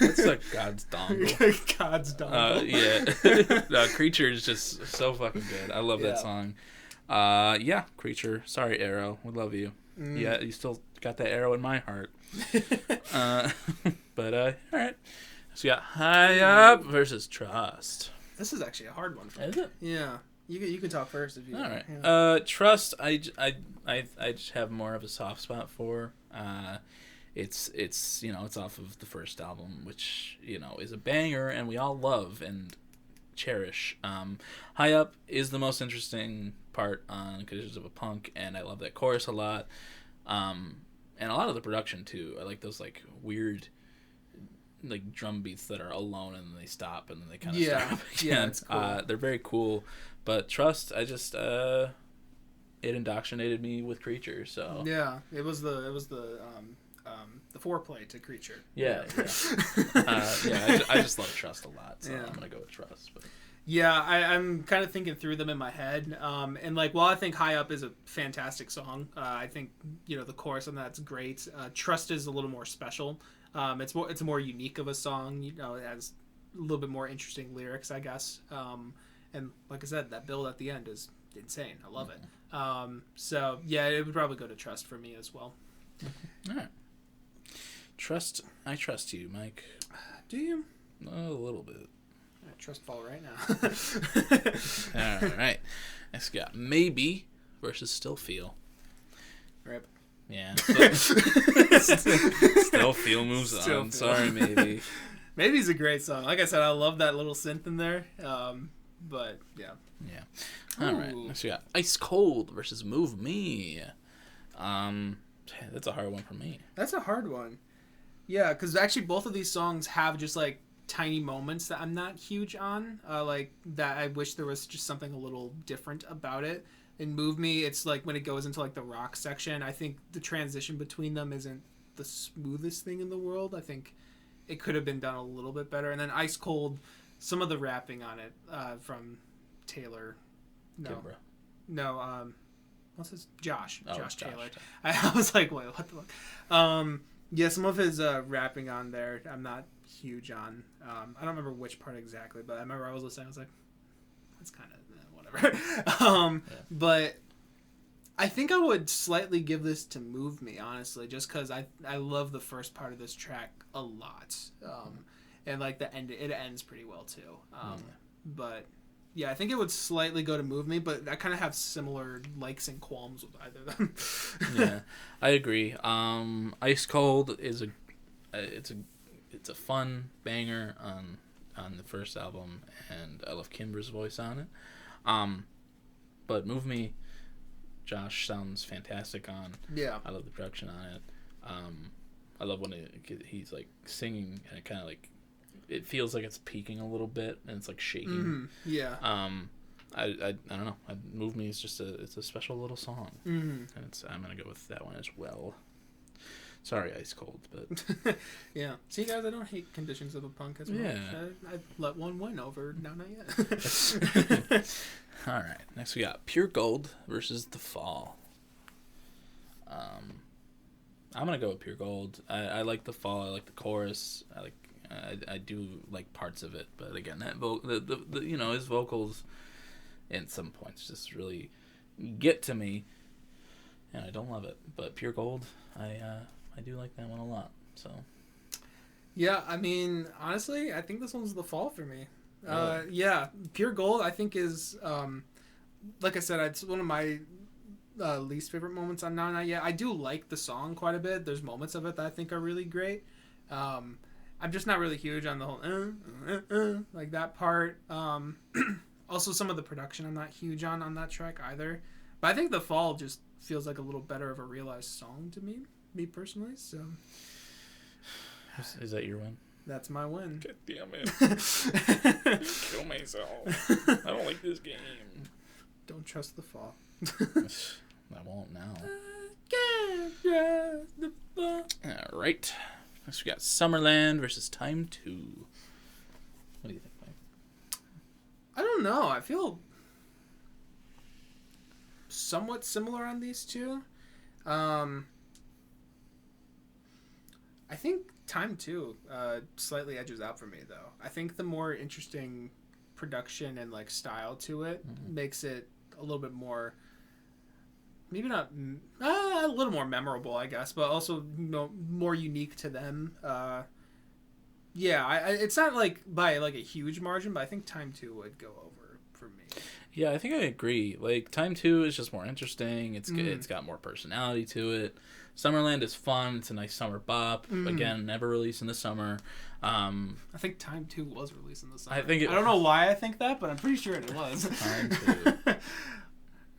Speaker 2: It's like God's dongle.
Speaker 1: God's dongle.
Speaker 2: Yeah. No, Creature is just so fucking good. I love that song. Yeah, Creature. Sorry, Arrow. We love you. Yeah, you still got that arrow in my heart. But all right. So we got High Up versus Trust.
Speaker 1: This is actually a hard one for me.
Speaker 2: Is it?
Speaker 1: Yeah. You can talk first if you.
Speaker 2: All right.
Speaker 1: Yeah.
Speaker 2: Trust. I just have more of a soft spot for. It's it's off of the first album, which is a banger and we all love and cherish. High Up is the most interesting part on Conditions of a Punk, and I love that chorus a lot. And a lot of the production too. I like those like weird like drum beats that are alone and then they stop and then they kind of stop again.
Speaker 1: Yeah, it's cool.
Speaker 2: They're very cool. But Trust, I just it indoctrinated me with Creature. So
Speaker 1: yeah, it was the foreplay to Creature.
Speaker 2: Yeah. I just love Trust a lot, so I'm gonna go with Trust. But.
Speaker 1: Yeah, I'm kind of thinking through them in my head, and like while I think High Up is a fantastic song, I think the chorus on that's great. Trust is a little more special. It's a more unique of a song. It has a little bit more interesting lyrics, I guess. And like I said, that build at the end is insane. I love it. So yeah, it would probably go to Trust for me as well.
Speaker 2: All right. Trust. I trust you, Mike.
Speaker 1: Do you?
Speaker 2: A little bit.
Speaker 1: I trust fall right now.
Speaker 2: All right. Next we got Maybe versus Still Feel.
Speaker 1: Rip.
Speaker 2: Yeah. Still Feel moves on.
Speaker 1: Feel.
Speaker 2: Sorry, Maybe.
Speaker 1: Maybe's a great song. Like I said, I love that little synth in there. But yeah.
Speaker 2: Yeah. All right. Next we got Ice Cold versus Move Me. That's a hard one for me.
Speaker 1: That's a hard one. Yeah, because actually both of these songs have just like tiny moments that I'm not huge on. Like that I wish there was just something a little different about it. In Move Me, it's like when it goes into like the rock section, I think the transition between them isn't the smoothest thing in the world. I think it could have been done a little bit better. And then Ice Cold, some of the rapping on it from Taylor.
Speaker 2: Kimbra.
Speaker 1: No, what's his? Josh.
Speaker 2: Oh,
Speaker 1: Josh Taylor. I was like, wait, what the fuck? Yeah, some of his rapping on there, I'm not huge on. I don't remember which part exactly, but I remember I was listening. I was like, that's kind of whatever. But I think I would slightly give this to Move Me, honestly, just because I love the first part of this track a lot, and like the end, it ends pretty well too. But yeah, I think it would slightly go to Move Me, but I kind of have similar likes and qualms with either of them.
Speaker 2: Yeah, I agree. Ice Cold is it's a fun banger on the first album, and I love Kimbra's voice on it. But Move Me, Josh sounds fantastic on. Yeah, I love the production on it. I love when he's like singing and it kind of like it feels like it's peaking a little bit and it's like shaking.
Speaker 1: Yeah.
Speaker 2: I don't know. Move Me is just it's a special little song, and I'm gonna go with that one as well. Sorry, Ice Cold, but
Speaker 1: yeah. See, guys, I don't hate Conditions of a Punk as well.
Speaker 2: Yeah.
Speaker 1: I let one win over. No, not yet.
Speaker 2: All right. Next, we got Pure Gold versus The Fall. I'm gonna go with Pure Gold. I like The Fall. I like the chorus. I like I do like parts of it, but again, that the you know, his vocals at some points just really get to me, and I don't love it. But Pure Gold, I do like that one a lot. So
Speaker 1: yeah, I mean, honestly, I think this one's the fall for me.
Speaker 2: Really?
Speaker 1: Yeah, Pure Gold, I think is like I said, it's one of my least favorite moments on Now Not Yet. I do like the song quite a bit. There's moments of it that I think are really great. I'm just not really huge on the whole like that part. Also, some of the production I'm not huge on that track either. But I think the fall just feels like a little better of a realized song to me personally. So
Speaker 2: is that your win?
Speaker 1: that's my win.
Speaker 2: God damn it! Kill myself. I don't like this game.
Speaker 1: Don't trust the fall.
Speaker 2: I won't now. All right. Next we got Summerland versus Time 2. What do you think, Mike?
Speaker 1: I don't know. I feel somewhat similar on these two. I think Time 2 slightly edges out for me, though. I think the more interesting production and like style to it makes it a little bit more, maybe not a little more memorable, I guess, but also, you know, more unique to them. Yeah, it's not like by like a huge margin, but I think Time 2 would go over for me.
Speaker 2: Yeah, I think I agree. Like, Time 2 is just more interesting. It's good. It's got more personality to it. Summerland is fun. It's a nice summer bop. Again, never released in the summer.
Speaker 1: I think Time 2 was released in the summer.
Speaker 2: I don't
Speaker 1: know why I think that, but I'm pretty sure it was.
Speaker 2: Time 2.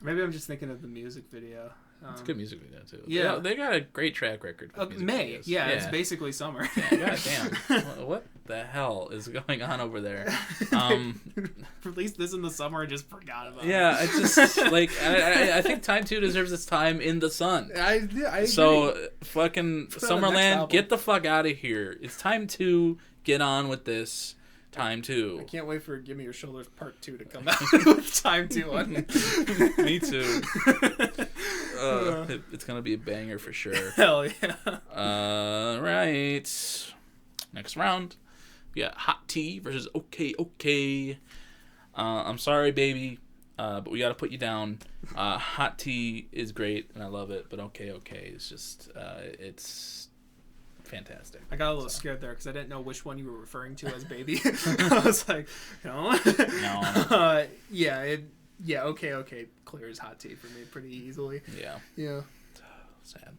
Speaker 1: Maybe I'm just thinking of the music video.
Speaker 2: It's a good music video, too.
Speaker 1: Yeah.
Speaker 2: They got a great track record with music
Speaker 1: May.
Speaker 2: videos.
Speaker 1: Yeah, it's basically summer.
Speaker 2: God damn. What the hell is going on over there?
Speaker 1: Released this in the summer and just forgot about it.
Speaker 2: Yeah, I just, like, I think Time 2 deserves its time in the sun.
Speaker 1: I agree.
Speaker 2: So, fucking
Speaker 1: Put on the next
Speaker 2: Summerland,
Speaker 1: album.
Speaker 2: get the fuck out of here. It's time to get on with this. Time 2.
Speaker 1: I can't wait for Give Me Your Shoulders Part 2 to come out with Time 2 on it.
Speaker 2: Me too. It's gonna be a banger for sure.
Speaker 1: Hell yeah.
Speaker 2: Right. Next round, we got Hot Tea versus OK. I'm sorry, baby, but we gotta put you down. Hot Tea is great and I love it, but OK is just it's fantastic.
Speaker 1: I got a little scared there because I didn't know which one you were referring to as baby. I was like, no.
Speaker 2: No.
Speaker 1: Yeah, OK clears Hot Tea for me pretty easily. Yeah.
Speaker 2: Sad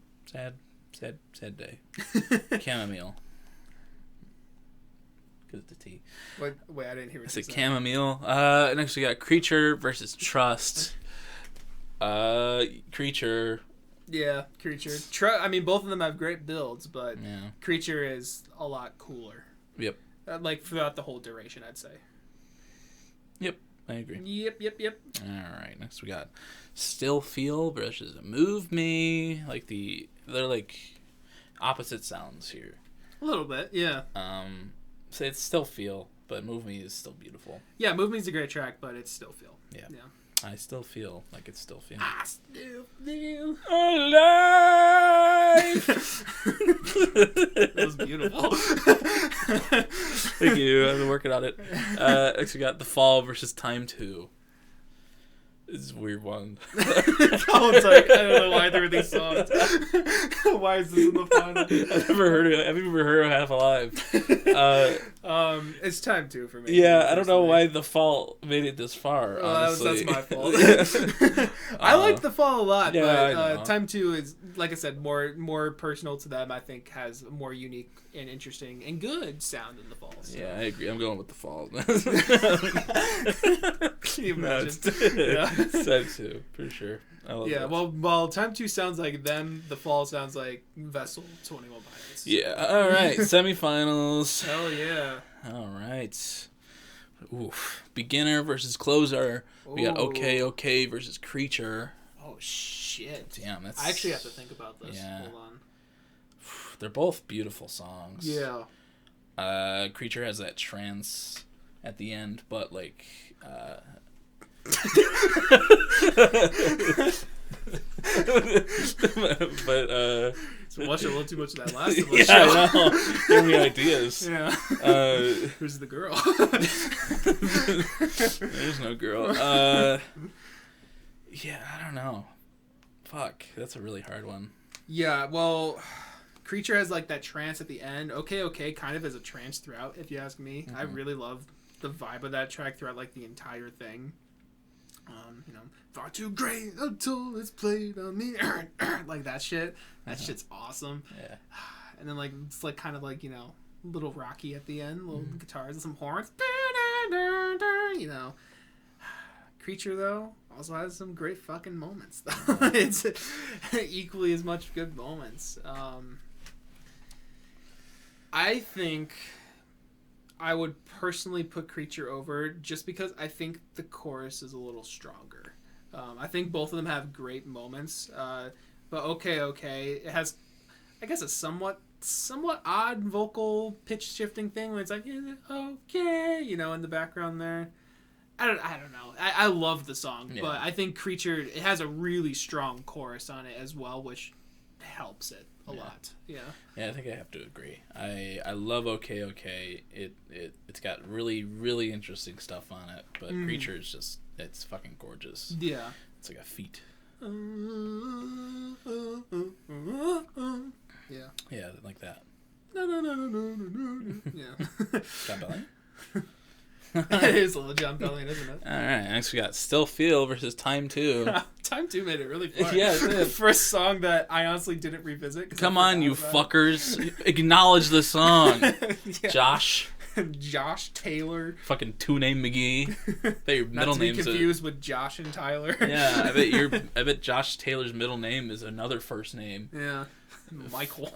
Speaker 2: day. Chamomile. Because it's the tea.
Speaker 1: Wait, I didn't hear what
Speaker 2: I
Speaker 1: you
Speaker 2: said.
Speaker 1: said.
Speaker 2: Chamomile. Next we got Creature versus Trust. Creature.
Speaker 1: Yeah, Creature. I mean, both of them have great builds, but
Speaker 2: Yeah.
Speaker 1: Creature is a lot cooler.
Speaker 2: Yep.
Speaker 1: Like, throughout the whole duration, I'd say.
Speaker 2: Yep. I agree.
Speaker 1: Yep.
Speaker 2: All right. Next we got Still Feel versus Move Me. They're like opposite sounds here.
Speaker 1: A little bit, yeah.
Speaker 2: So it's Still Feel, but Move Me is still beautiful.
Speaker 1: Yeah, Move Me's a great track, but it's Still Feel.
Speaker 2: Yeah. I still feel like it's still feeling.
Speaker 1: I still feel
Speaker 2: alive.
Speaker 1: That was beautiful.
Speaker 2: Thank you. I've been working on it. Next we got The Fall versus Time 2. This is a weird one.
Speaker 1: Colin's like, I don't know why there are these songs. Why is this in the final?
Speaker 2: I've never heard of Half Alive.
Speaker 1: It's Time 2 for me.
Speaker 2: Yeah, I don't know why The Fall made it this far, honestly.
Speaker 1: That's my fault. I like The Fall a lot, but Time 2 is, like I said, more personal to them. I think has a more unique and interesting and good sound than The Fall. So.
Speaker 2: Yeah, I agree. I'm going with The Fall.
Speaker 1: Can you imagine?
Speaker 2: It's Time 2, for sure. I love that.
Speaker 1: While Time 2 sounds like them, The Fall sounds like Vessel 21 Pilots.
Speaker 2: Yeah, all right. Semifinals.
Speaker 1: Hell yeah.
Speaker 2: All right. Oof. Beginner versus Closer. We got OK versus Creature.
Speaker 1: Oh, shit.
Speaker 2: Damn, that's...
Speaker 1: I actually have to think about this.
Speaker 2: Yeah.
Speaker 1: Hold on.
Speaker 2: They're both beautiful songs.
Speaker 1: Yeah.
Speaker 2: Creature has that trance at the end, but like But
Speaker 1: So watched a little too much of that last of us
Speaker 2: yeah,
Speaker 1: show.
Speaker 2: I know. Give me ideas.
Speaker 1: Yeah. Who's the girl?
Speaker 2: There's no girl. Yeah, I don't know. Fuck, that's a really hard one.
Speaker 1: Yeah, well, Creature has like that trance at the end. Okay, kind of as a trance throughout, if you ask me. I really love the vibe of that track throughout like the entire thing. Far too great until it's played on me. Like that shit. That shit's awesome.
Speaker 2: Yeah.
Speaker 1: And then like it's like kind of like, little rocky at the end, little guitars and some horns. Creature though also has some great fucking moments though. It's equally as much good moments. I think I would personally put Creature over just because I think the chorus is a little stronger. I think both of them have great moments. But okay, it has, I guess, a somewhat odd vocal pitch shifting thing when it's like, is it okay? In the background there. I don't know. I love the song, but I think Creature, it has a really strong chorus on it as well, which helps it a lot. Yeah.
Speaker 2: Yeah, I think I have to agree. I love Okay. It's got really, really interesting stuff on it, but Creature is just, it's fucking gorgeous.
Speaker 1: Yeah.
Speaker 2: It's like a feat.
Speaker 1: Yeah.
Speaker 2: Yeah, like that.
Speaker 1: Yeah.
Speaker 2: John Bellion?
Speaker 1: It is a little John Bellion, isn't it?
Speaker 2: Alright, next we got Still Feel versus Time 2.
Speaker 1: Time 2 made it really far.
Speaker 2: Yeah, it did.
Speaker 1: First song that I honestly didn't revisit.
Speaker 2: Come on, you fuckers. Acknowledge the song.
Speaker 1: Yeah.
Speaker 2: Josh
Speaker 1: Taylor.
Speaker 2: Fucking Two-Name McGee. I bet your middle
Speaker 1: Not to be
Speaker 2: name's
Speaker 1: confused with Josh and Tyler.
Speaker 2: Yeah, I bet Josh Taylor's middle name is another first name.
Speaker 1: Yeah. Michael.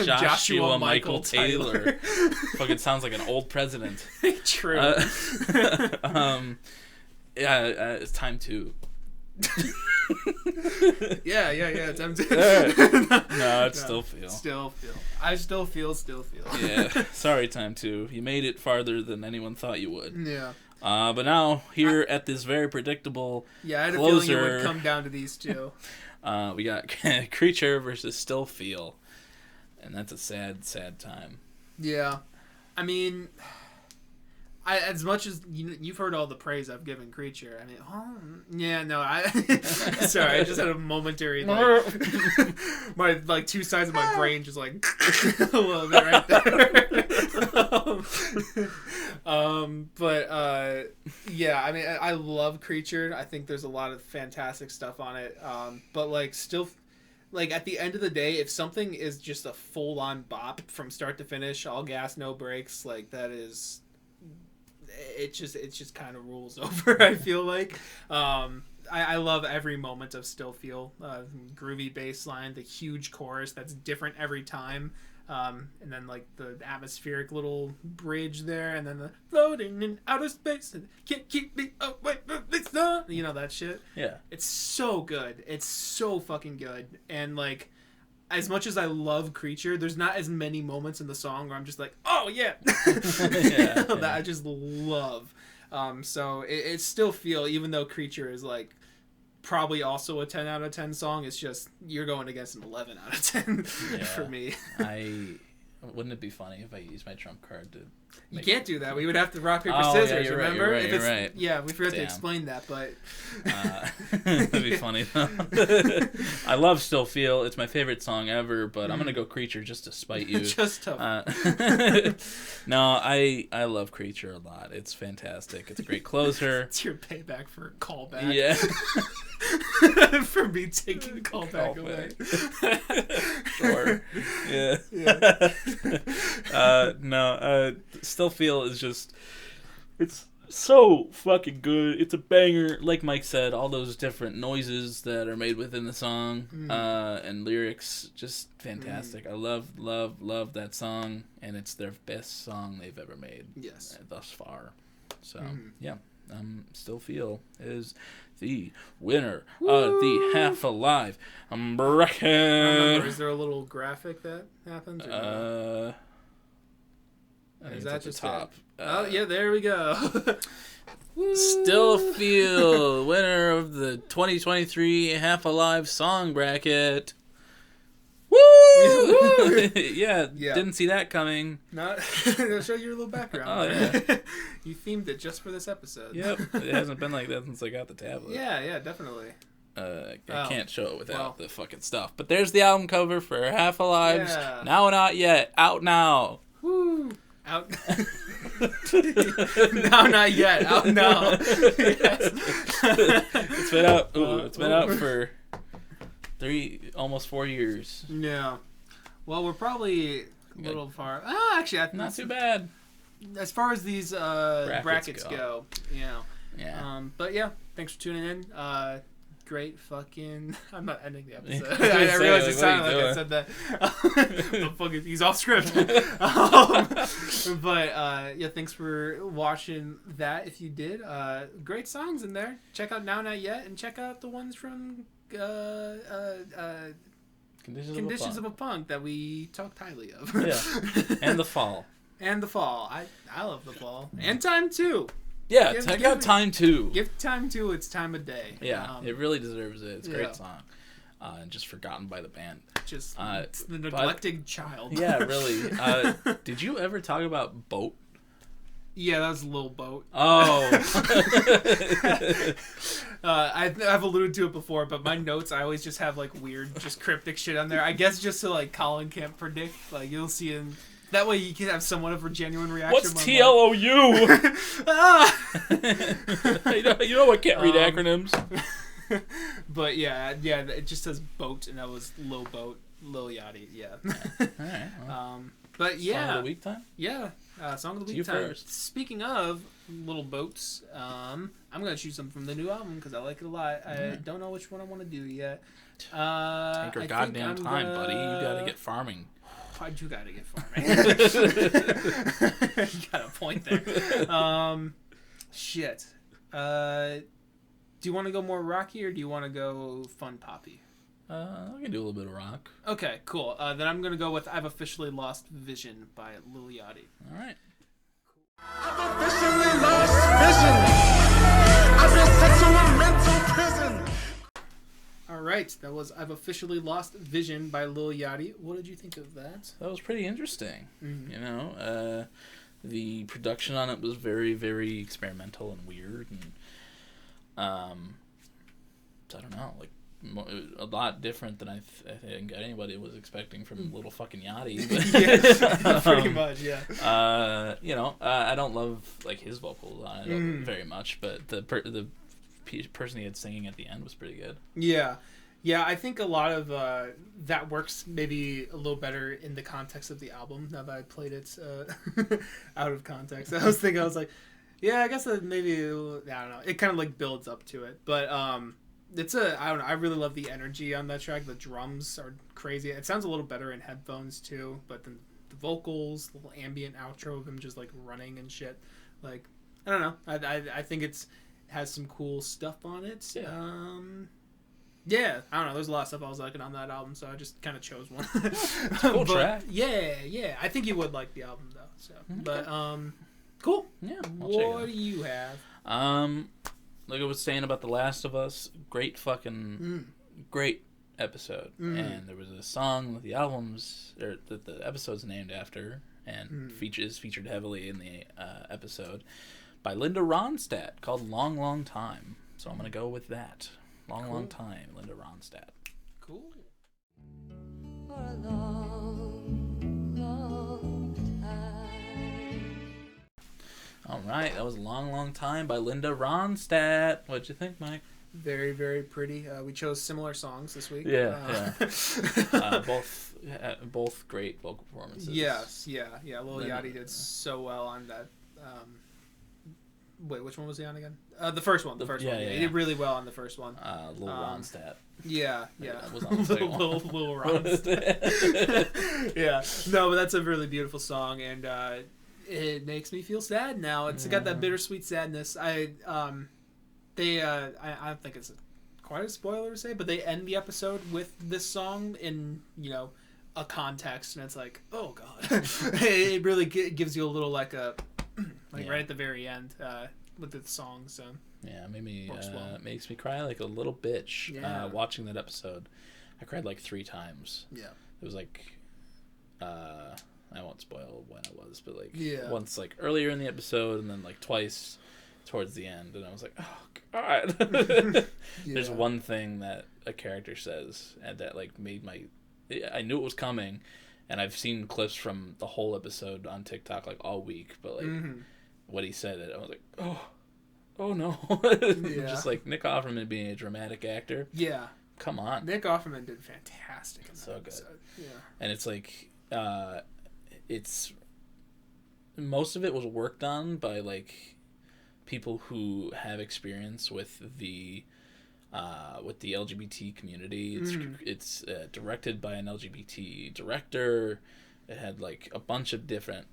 Speaker 2: Joshua Michael Taylor. Fucking sounds like an old president.
Speaker 1: True.
Speaker 2: It's Time 2.
Speaker 1: Yeah. Time 2.
Speaker 2: No, it's Still Feel.
Speaker 1: Still feel. I still feel.
Speaker 2: Yeah. Sorry, Time 2. You made it farther than anyone thought you would.
Speaker 1: Yeah.
Speaker 2: But now, here at this very predictable
Speaker 1: I had a
Speaker 2: closer,
Speaker 1: feeling it would come down to these two.
Speaker 2: We got Creature versus Still Feel. And that's a sad, sad time.
Speaker 1: Yeah. I mean, as much as you've heard all the praise I've given Creature, I mean, sorry, I just had a momentary, my two sides of my brain just like, a little bit right there. Yeah, I mean, I love Creature. I think there's a lot of fantastic stuff on it. But still, at the end of the day, if something is just a full-on bop from start to finish, all gas, no brakes, that is, it just kind of rules over. I feel like. I love every moment of Still Feel. Groovy bass line, the huge chorus that's different every time. And then the atmospheric little bridge there, and then the floating in outer space and can't keep me away from the sun. That shit.
Speaker 2: Yeah.
Speaker 1: It's so good. It's so fucking good. And as much as I love Creature, there's not as many moments in the song where I'm just like, oh yeah, that I just love. So it Still Feel, even though Creature is probably also a 10 out of 10 song, it's just you're going against an 11 out of 10 for me.
Speaker 2: Wouldn't it be funny if I used my trump card to
Speaker 1: You can't do that. We would have to rock, paper,
Speaker 2: Oh,
Speaker 1: scissors,
Speaker 2: yeah, you're right,
Speaker 1: remember?
Speaker 2: you're right.
Speaker 1: Yeah, we forgot to
Speaker 2: Damn.
Speaker 1: explain that, but...
Speaker 2: That'd be funny, though. I love Still Feel. It's my favorite song ever, but I'm going to go Creature just to spite you.
Speaker 1: Just to...
Speaker 2: No, I love Creature a lot. It's fantastic. It's a great closer.
Speaker 1: It's your payback for a callback.
Speaker 2: Yeah.
Speaker 1: For me taking the callback away.
Speaker 2: Sure. Yeah. No, Still Feel is just... It's so fucking good. It's a banger. Like Mike said, all those different noises that are made within the song and lyrics, just fantastic. I love that song, and it's their best song they've ever made.
Speaker 1: Yes.
Speaker 2: Thus far. So, yeah. Still Feel is the winner of the Half Alive BrokeN.
Speaker 1: Is there a little graphic that happens?
Speaker 2: I think
Speaker 1: Is
Speaker 2: it's
Speaker 1: that
Speaker 2: at the
Speaker 1: just
Speaker 2: top.
Speaker 1: Oh, yeah, there we go.
Speaker 2: Still Feel, winner of the 2023 Half Alive song bracket. Woo! Yeah, didn't see that coming.
Speaker 1: I'll show you a little background.
Speaker 2: Oh, yeah.
Speaker 1: You themed it just for this episode.
Speaker 2: Yep, it hasn't been like that since I got the tablet.
Speaker 1: Yeah, definitely.
Speaker 2: I can't show it without the fucking stuff. But there's the album cover for Half Alive's Now Not Yet, out now.
Speaker 1: Woo! Out. No, not yet. Out now. Yes.
Speaker 2: It's been out. It's been out for almost 4 years.
Speaker 1: Yeah. Well, we're probably a little far. Oh, actually,
Speaker 2: not too bad.
Speaker 1: As far as these brackets go. Yeah.
Speaker 2: Yeah.
Speaker 1: But yeah, thanks for tuning in. Great fucking. I'm not ending the episode.
Speaker 2: I
Speaker 1: I realized it sounded like I said that. The fuck is, he's off script. But yeah, thanks for watching that. If you did, great songs in there. Check out Now Not Yet, and check out the ones from Conditions of a Punk that we talked highly of.
Speaker 2: Yeah, and The Fall.
Speaker 1: And The Fall. I love The Fall. And Time 2.
Speaker 2: Yeah, check out Time 2.
Speaker 1: Give Time 2 its time of day.
Speaker 2: Yeah, it really deserves it. It's a great song. And just forgotten by the band.
Speaker 1: Just it's the neglected child.
Speaker 2: Yeah, really. Did you ever talk about Boat?
Speaker 1: Yeah, that was Lil Boat.
Speaker 2: Oh.
Speaker 1: I've alluded to it before, but my notes, I always just have like weird, just cryptic shit on there. I guess just so like Colin can't predict. Like you'll see in that way you can have somewhat of a genuine reaction.
Speaker 2: What's TLOU? You know I can't read acronyms.
Speaker 1: But yeah, it just says Boat, and that was Lil Boat, Lil Yachty. Yeah.
Speaker 2: All right. Well.
Speaker 1: But yeah.
Speaker 2: Song of the week time?
Speaker 1: Yeah. Song of the week
Speaker 2: you
Speaker 1: time.
Speaker 2: First.
Speaker 1: Speaking of little boats, I'm going to choose some from the new album because I like it a lot. I don't know which one I want to do yet.
Speaker 2: Take your goddamn time, buddy. You got to get farming.
Speaker 1: I do got to get farming. You got a point there. Shit. Do you want to go more rocky or do you want to go fun poppy?
Speaker 2: I can do a little bit of rock.
Speaker 1: Okay, cool. Then I'm going to go with I've Officially Lost Vision by Lil Yachty.
Speaker 2: All right.
Speaker 3: I've officially lost vision. I've been sent to a mental prison.
Speaker 1: All right, that was I've Officially Lost Vision by Lil Yachty. What did you think of that?
Speaker 2: That was pretty interesting.
Speaker 1: Mm-hmm.
Speaker 2: You know, the production on it was very, very experimental and weird, and I don't know, like a lot lot than I think anybody was expecting from little fucking Yachty.
Speaker 1: Yeah, pretty much, yeah.
Speaker 2: You know, I don't love like his vocals on it very much, but the person he had singing at the end was pretty good.
Speaker 1: Yeah, I think a lot of that works maybe a little better in the context of the album. Now that I played it out of context, I was like, yeah, I guess that maybe I don't know. It kind of like builds up to it, but it's I don't know. I really love the energy on that track. The drums are crazy. It sounds a little better in headphones too. But then the vocals, little ambient outro of him just like running and shit. Like I don't know. I think it has some cool stuff on it.
Speaker 2: Yeah.
Speaker 1: Yeah, I don't know. There's a lot of stuff I was liking on that album, so I just kind of chose one.
Speaker 2: Cool track.
Speaker 1: Yeah. I think you would like the album though. So,
Speaker 2: okay.
Speaker 1: But cool.
Speaker 2: Yeah.
Speaker 1: What do you have?
Speaker 2: Like I was saying about The Last of Us, great episode. And there was a song that the episode's named after and is featured heavily in the episode by Linda Ronstadt called Long Long Time. So I'm going to go with that. Long Time, Linda Ronstadt.
Speaker 1: Cool.
Speaker 4: For a long, long time.
Speaker 2: All right, that was Long Long Time by Linda Ronstadt. What'd you think, Mike?
Speaker 1: Very, very pretty. We chose similar songs this week.
Speaker 2: Yeah. Both great vocal performances.
Speaker 1: Yes, yeah. Lil Yachty did so well on that. Wait, which one was he on again? The first one. The first one. He did really well on the first one.
Speaker 2: Lil Ronstadt.
Speaker 1: Yeah.
Speaker 2: That was on the second one.
Speaker 1: Lil Ronstadt. Yeah. No, but that's a really beautiful song, and it makes me feel sad now. It's got that bittersweet sadness. I don't think it's quite a spoiler to say, but they end the episode with this song in, a context, and it's like, oh god, it really gives you a little like a right at the very end with the song. So
Speaker 2: yeah,
Speaker 1: well.
Speaker 2: makes me cry like a little bitch.
Speaker 1: Yeah.
Speaker 2: Watching that episode, I cried like 3 times.
Speaker 1: Yeah.
Speaker 2: It was like, I won't spoil when it was, but like
Speaker 1: Yeah.
Speaker 2: once like earlier in the episode, and then like twice towards the end, and I was like, oh god. There's
Speaker 1: Yeah.
Speaker 2: one thing that a character says and that like made my, I knew it was coming, and I've seen clips from the whole episode on TikTok like all week, but like what he said, I was like, oh no.
Speaker 1: Yeah.
Speaker 2: Just like Nick Offerman being a dramatic actor.
Speaker 1: Yeah.
Speaker 2: Come on.
Speaker 1: Nick Offerman did fantastic in that
Speaker 2: So good.
Speaker 1: episode. Yeah.
Speaker 2: And it's like, it's, most of it was worked on by like people who have experience with the LGBT community. It's directed by an LGBT director. It had like a bunch of different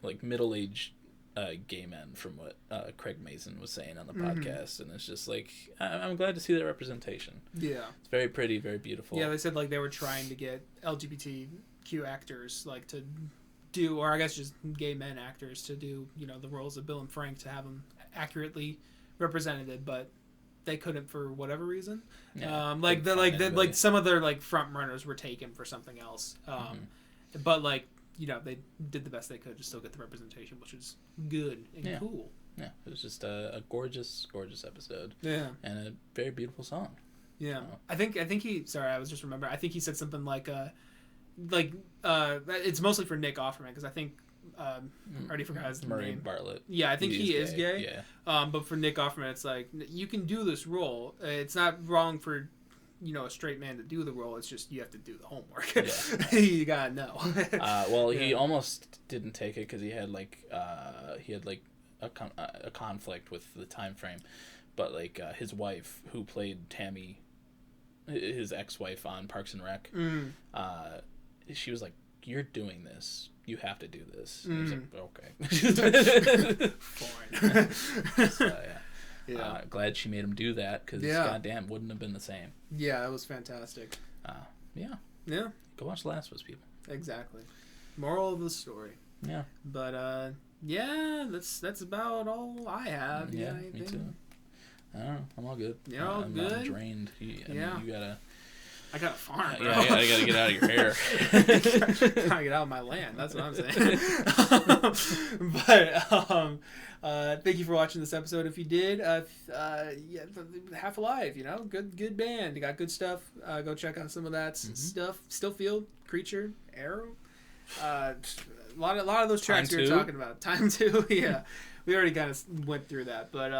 Speaker 2: like middle-aged gay men, from what Craig Mason was saying on the podcast, and it's just like, I'm glad to see that representation.
Speaker 1: Yeah.
Speaker 2: It's very pretty, very beautiful.
Speaker 1: Yeah, they said like they were trying to get LGBTQ actors like to do, or I guess just gay men actors to do, the roles of Bill and Frank, to have them accurately represented, but they couldn't for whatever reason.
Speaker 2: Yeah,
Speaker 1: Like some of their like front runners were taken for something else. But like, they did the best they could to still get the representation, which is good and cool.
Speaker 2: Yeah, it was just a gorgeous, gorgeous episode.
Speaker 1: Yeah.
Speaker 2: And a very beautiful song.
Speaker 1: Yeah. I think he, sorry, I was just remembering, I think he said something like it's mostly for Nick Offerman, because I think I already forgot his
Speaker 2: Murray
Speaker 1: name.
Speaker 2: Bartlett.
Speaker 1: Yeah, I think he is gay.
Speaker 2: Yeah.
Speaker 1: But for Nick Offerman, it's like, you can do this role. It's not wrong for a straight man to do the role. It's just you have to do the homework.
Speaker 2: Yeah.
Speaker 1: You gotta know.
Speaker 2: Well, he almost didn't take it because he had a conflict with the time frame, but like his wife, who played Tammy, his ex-wife on Parks and Rec, she was like, "You're doing this. You have to do this." And he was like, "Okay."
Speaker 1: Fine.
Speaker 2: So, yeah. Glad she made him do that, because goddamn, wouldn't have been the same.
Speaker 1: Yeah, that was fantastic.
Speaker 2: Yeah. Go watch The Last of Us, people.
Speaker 1: Exactly. Moral of the story.
Speaker 2: Yeah.
Speaker 1: But that's about all I have.
Speaker 2: Yeah,
Speaker 1: anything?
Speaker 2: me too. I don't know. I'm all good.
Speaker 1: You're all
Speaker 2: I'm
Speaker 1: good?
Speaker 2: drained. I mean, you gotta.
Speaker 1: I got a farm, bro.
Speaker 2: Yeah, I gotta get out of your hair.
Speaker 1: Gotta get out of my land. That's what I'm saying. Thank you for watching this episode. If you did, Half Alive, good band. You got good stuff. Go check out some of that stuff. Stillfield, Creature, Arrow. A lot of those tracks
Speaker 2: Time
Speaker 1: you were
Speaker 2: 2.
Speaker 1: talking about. Time 2, yeah. We already kind of went through that, but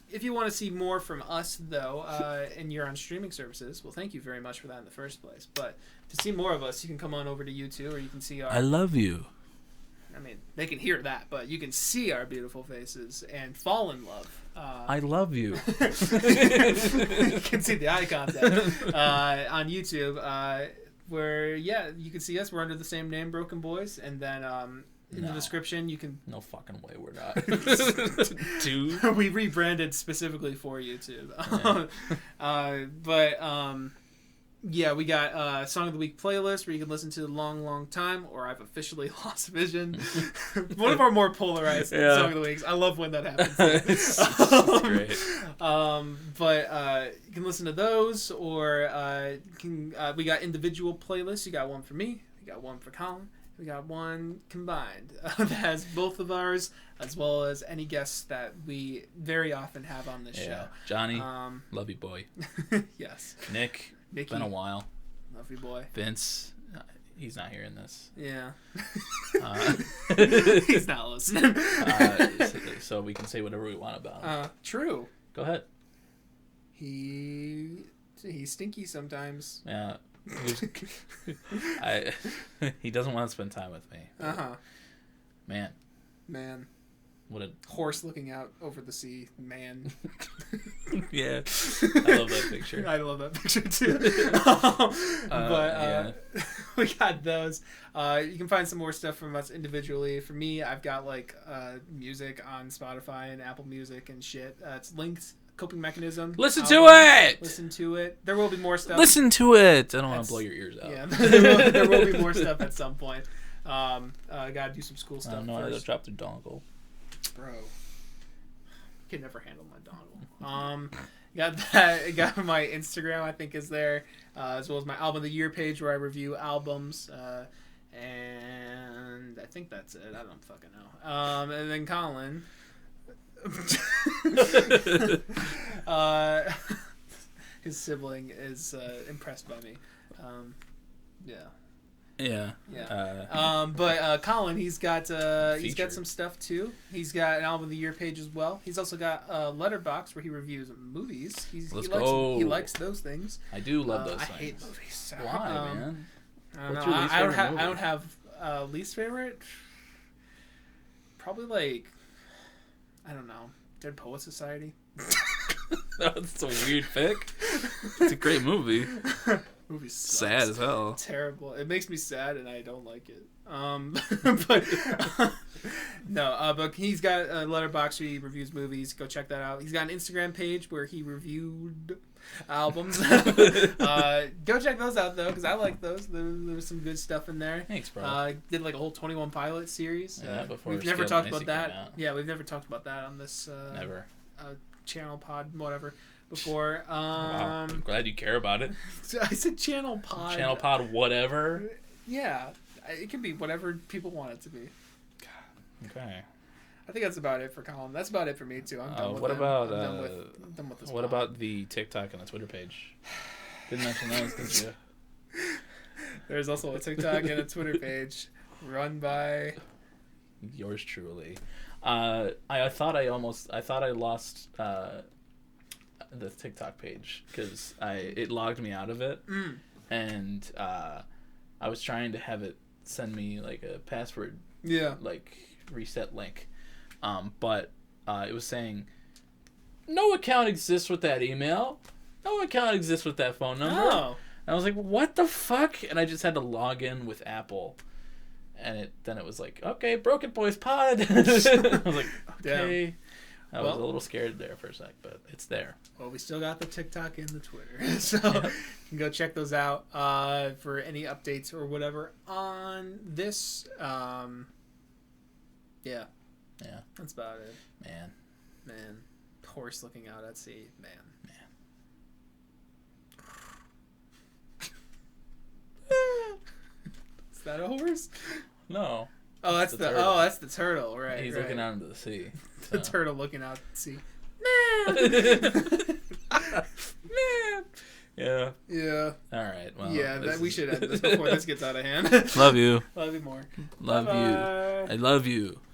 Speaker 1: if you want to see more from us, though, and you're on streaming services, well, thank you very much for that in the first place. But to see more of us, you can come on over to YouTube, or you can see our...
Speaker 2: I love you.
Speaker 1: I mean, they can hear that, but you can see our beautiful faces and fall in love.
Speaker 2: I love you.
Speaker 1: You can see the eye contact on YouTube, where, you can see us. We're under the same name, BrokeN Boys, and then... in the description, you can...
Speaker 2: No fucking way we're not. Dude.
Speaker 1: We rebranded specifically for YouTube. We got Song of the Week playlist where you can listen to Long, Long Time, or I've Officially Lost Vision. One of our more polarized Song of the Weeks. I love when that happens.
Speaker 2: It's great.
Speaker 1: You can listen to those, or we got individual playlists. You got one for me, we got one for Colin. We got one combined that has both of ours, as well as any guests that we very often have on this show.
Speaker 2: Johnny, love you, boy.
Speaker 1: Yes.
Speaker 2: Nicky,
Speaker 1: Nicky,
Speaker 2: been a while.
Speaker 1: love you, boy.
Speaker 2: Vince, he's not hearing this.
Speaker 1: Yeah.
Speaker 2: He's
Speaker 1: He's not listening.
Speaker 2: So we can say whatever we want about him.
Speaker 1: True.
Speaker 2: Go ahead.
Speaker 1: He's stinky sometimes.
Speaker 2: Yeah. He doesn't want to spend time with me. Man, what a
Speaker 1: horse looking out over the sea, man.
Speaker 2: Yeah, I love that picture.
Speaker 1: I love that picture too. We got those. You can find some more stuff from us individually. For me, I've got like music on Spotify and Apple Music and shit. It's linked coping mechanism.
Speaker 2: Listen
Speaker 1: album.
Speaker 2: to it.
Speaker 1: Listen to it. There will be more stuff.
Speaker 2: Listen to it. I don't want
Speaker 1: That's-
Speaker 2: to blow your ears out.
Speaker 1: Yeah, there will be more stuff at some point. Gotta do some school
Speaker 2: I
Speaker 1: stuff
Speaker 2: don't know how to
Speaker 1: first.
Speaker 2: drop their dongle.
Speaker 1: Bro, can never handle my dongle. Got that. Got my Instagram. I think is there, as well as my album of the year page where I review albums. And I think that's it. I don't fucking know. And then Colin. His sibling is impressed by me. Yeah.
Speaker 2: Yeah.
Speaker 1: Yeah. But Colin, he's got
Speaker 2: Featured.
Speaker 1: some stuff too. He's got an album of the year page as well. He's also got a letterbox where he reviews movies.
Speaker 2: Let's
Speaker 1: he
Speaker 2: go.
Speaker 1: He likes those things.
Speaker 2: I do love those
Speaker 1: I
Speaker 2: things.
Speaker 1: hate movies.
Speaker 2: Why, man?
Speaker 1: I don't
Speaker 2: What's
Speaker 1: know.
Speaker 2: your least
Speaker 1: I don't
Speaker 2: favorite
Speaker 1: have.
Speaker 2: movie?
Speaker 1: I don't have least favorite. Probably like, I don't know. Dead Poet Society.
Speaker 2: That's a weird pick. It's a great movie.
Speaker 1: Movie sucks.
Speaker 2: Sad as hell.
Speaker 1: Terrible. It makes me sad, and I don't like it. But no. But he's got a letterbox where he reviews movies. Go check that out. He's got an Instagram page where he reviewed albums. Go check those out though, because I like those. There's some good stuff in there.
Speaker 2: Thanks, bro.
Speaker 1: Did like a whole 21 Pilot series.
Speaker 2: Yeah, before
Speaker 1: we've never
Speaker 2: Scale
Speaker 1: talked
Speaker 2: Macy
Speaker 1: about that.
Speaker 2: came out.
Speaker 1: Yeah, we've never talked about that on this.
Speaker 2: Never.
Speaker 1: Channel pod, whatever. Before.
Speaker 2: Wow. I'm glad you care about it.
Speaker 1: I said channel pod.
Speaker 2: Channel pod, whatever.
Speaker 1: Yeah, it can be whatever people want it to be.
Speaker 2: Okay.
Speaker 1: I think that's about it for Colin. That's about it for me too. I'm done with
Speaker 2: What
Speaker 1: them.
Speaker 2: about
Speaker 1: I'm done with this.
Speaker 2: what
Speaker 1: pod.
Speaker 2: about the TikTok and the Twitter page? Didn't mention those, did you?
Speaker 1: There's also a TikTok and a Twitter page run by.
Speaker 2: Yours truly. I thought I lost the TikTok page because it logged me out of it, and I was trying to have it send me like a password like reset link, but it was saying no account exists with that email, no account exists with that phone number.
Speaker 1: Oh.
Speaker 2: And I was like, what the fuck? And I just had to log in with Apple. And then it was like, okay, Broken Boys Pod. I was like, okay. I was a little scared there for a sec, but it's there.
Speaker 1: Well, we still got the TikTok and the Twitter, so you can go check those out for any updates or whatever on this. Yeah, that's about it. Man, horse looking out at sea. Man. Is that a horse?
Speaker 2: No.
Speaker 1: Oh, that's
Speaker 2: the
Speaker 1: the
Speaker 2: turtle.
Speaker 1: that's the turtle, right?
Speaker 2: He's
Speaker 1: right.
Speaker 2: looking out into the sea.
Speaker 1: The turtle looking out at sea.
Speaker 2: Yeah.
Speaker 1: Yeah.
Speaker 2: All right. Well.
Speaker 1: Yeah, we should end this before this gets out of hand.
Speaker 2: Love you.
Speaker 1: Love you more.
Speaker 2: Love
Speaker 1: Bye-bye.
Speaker 2: you. I love you.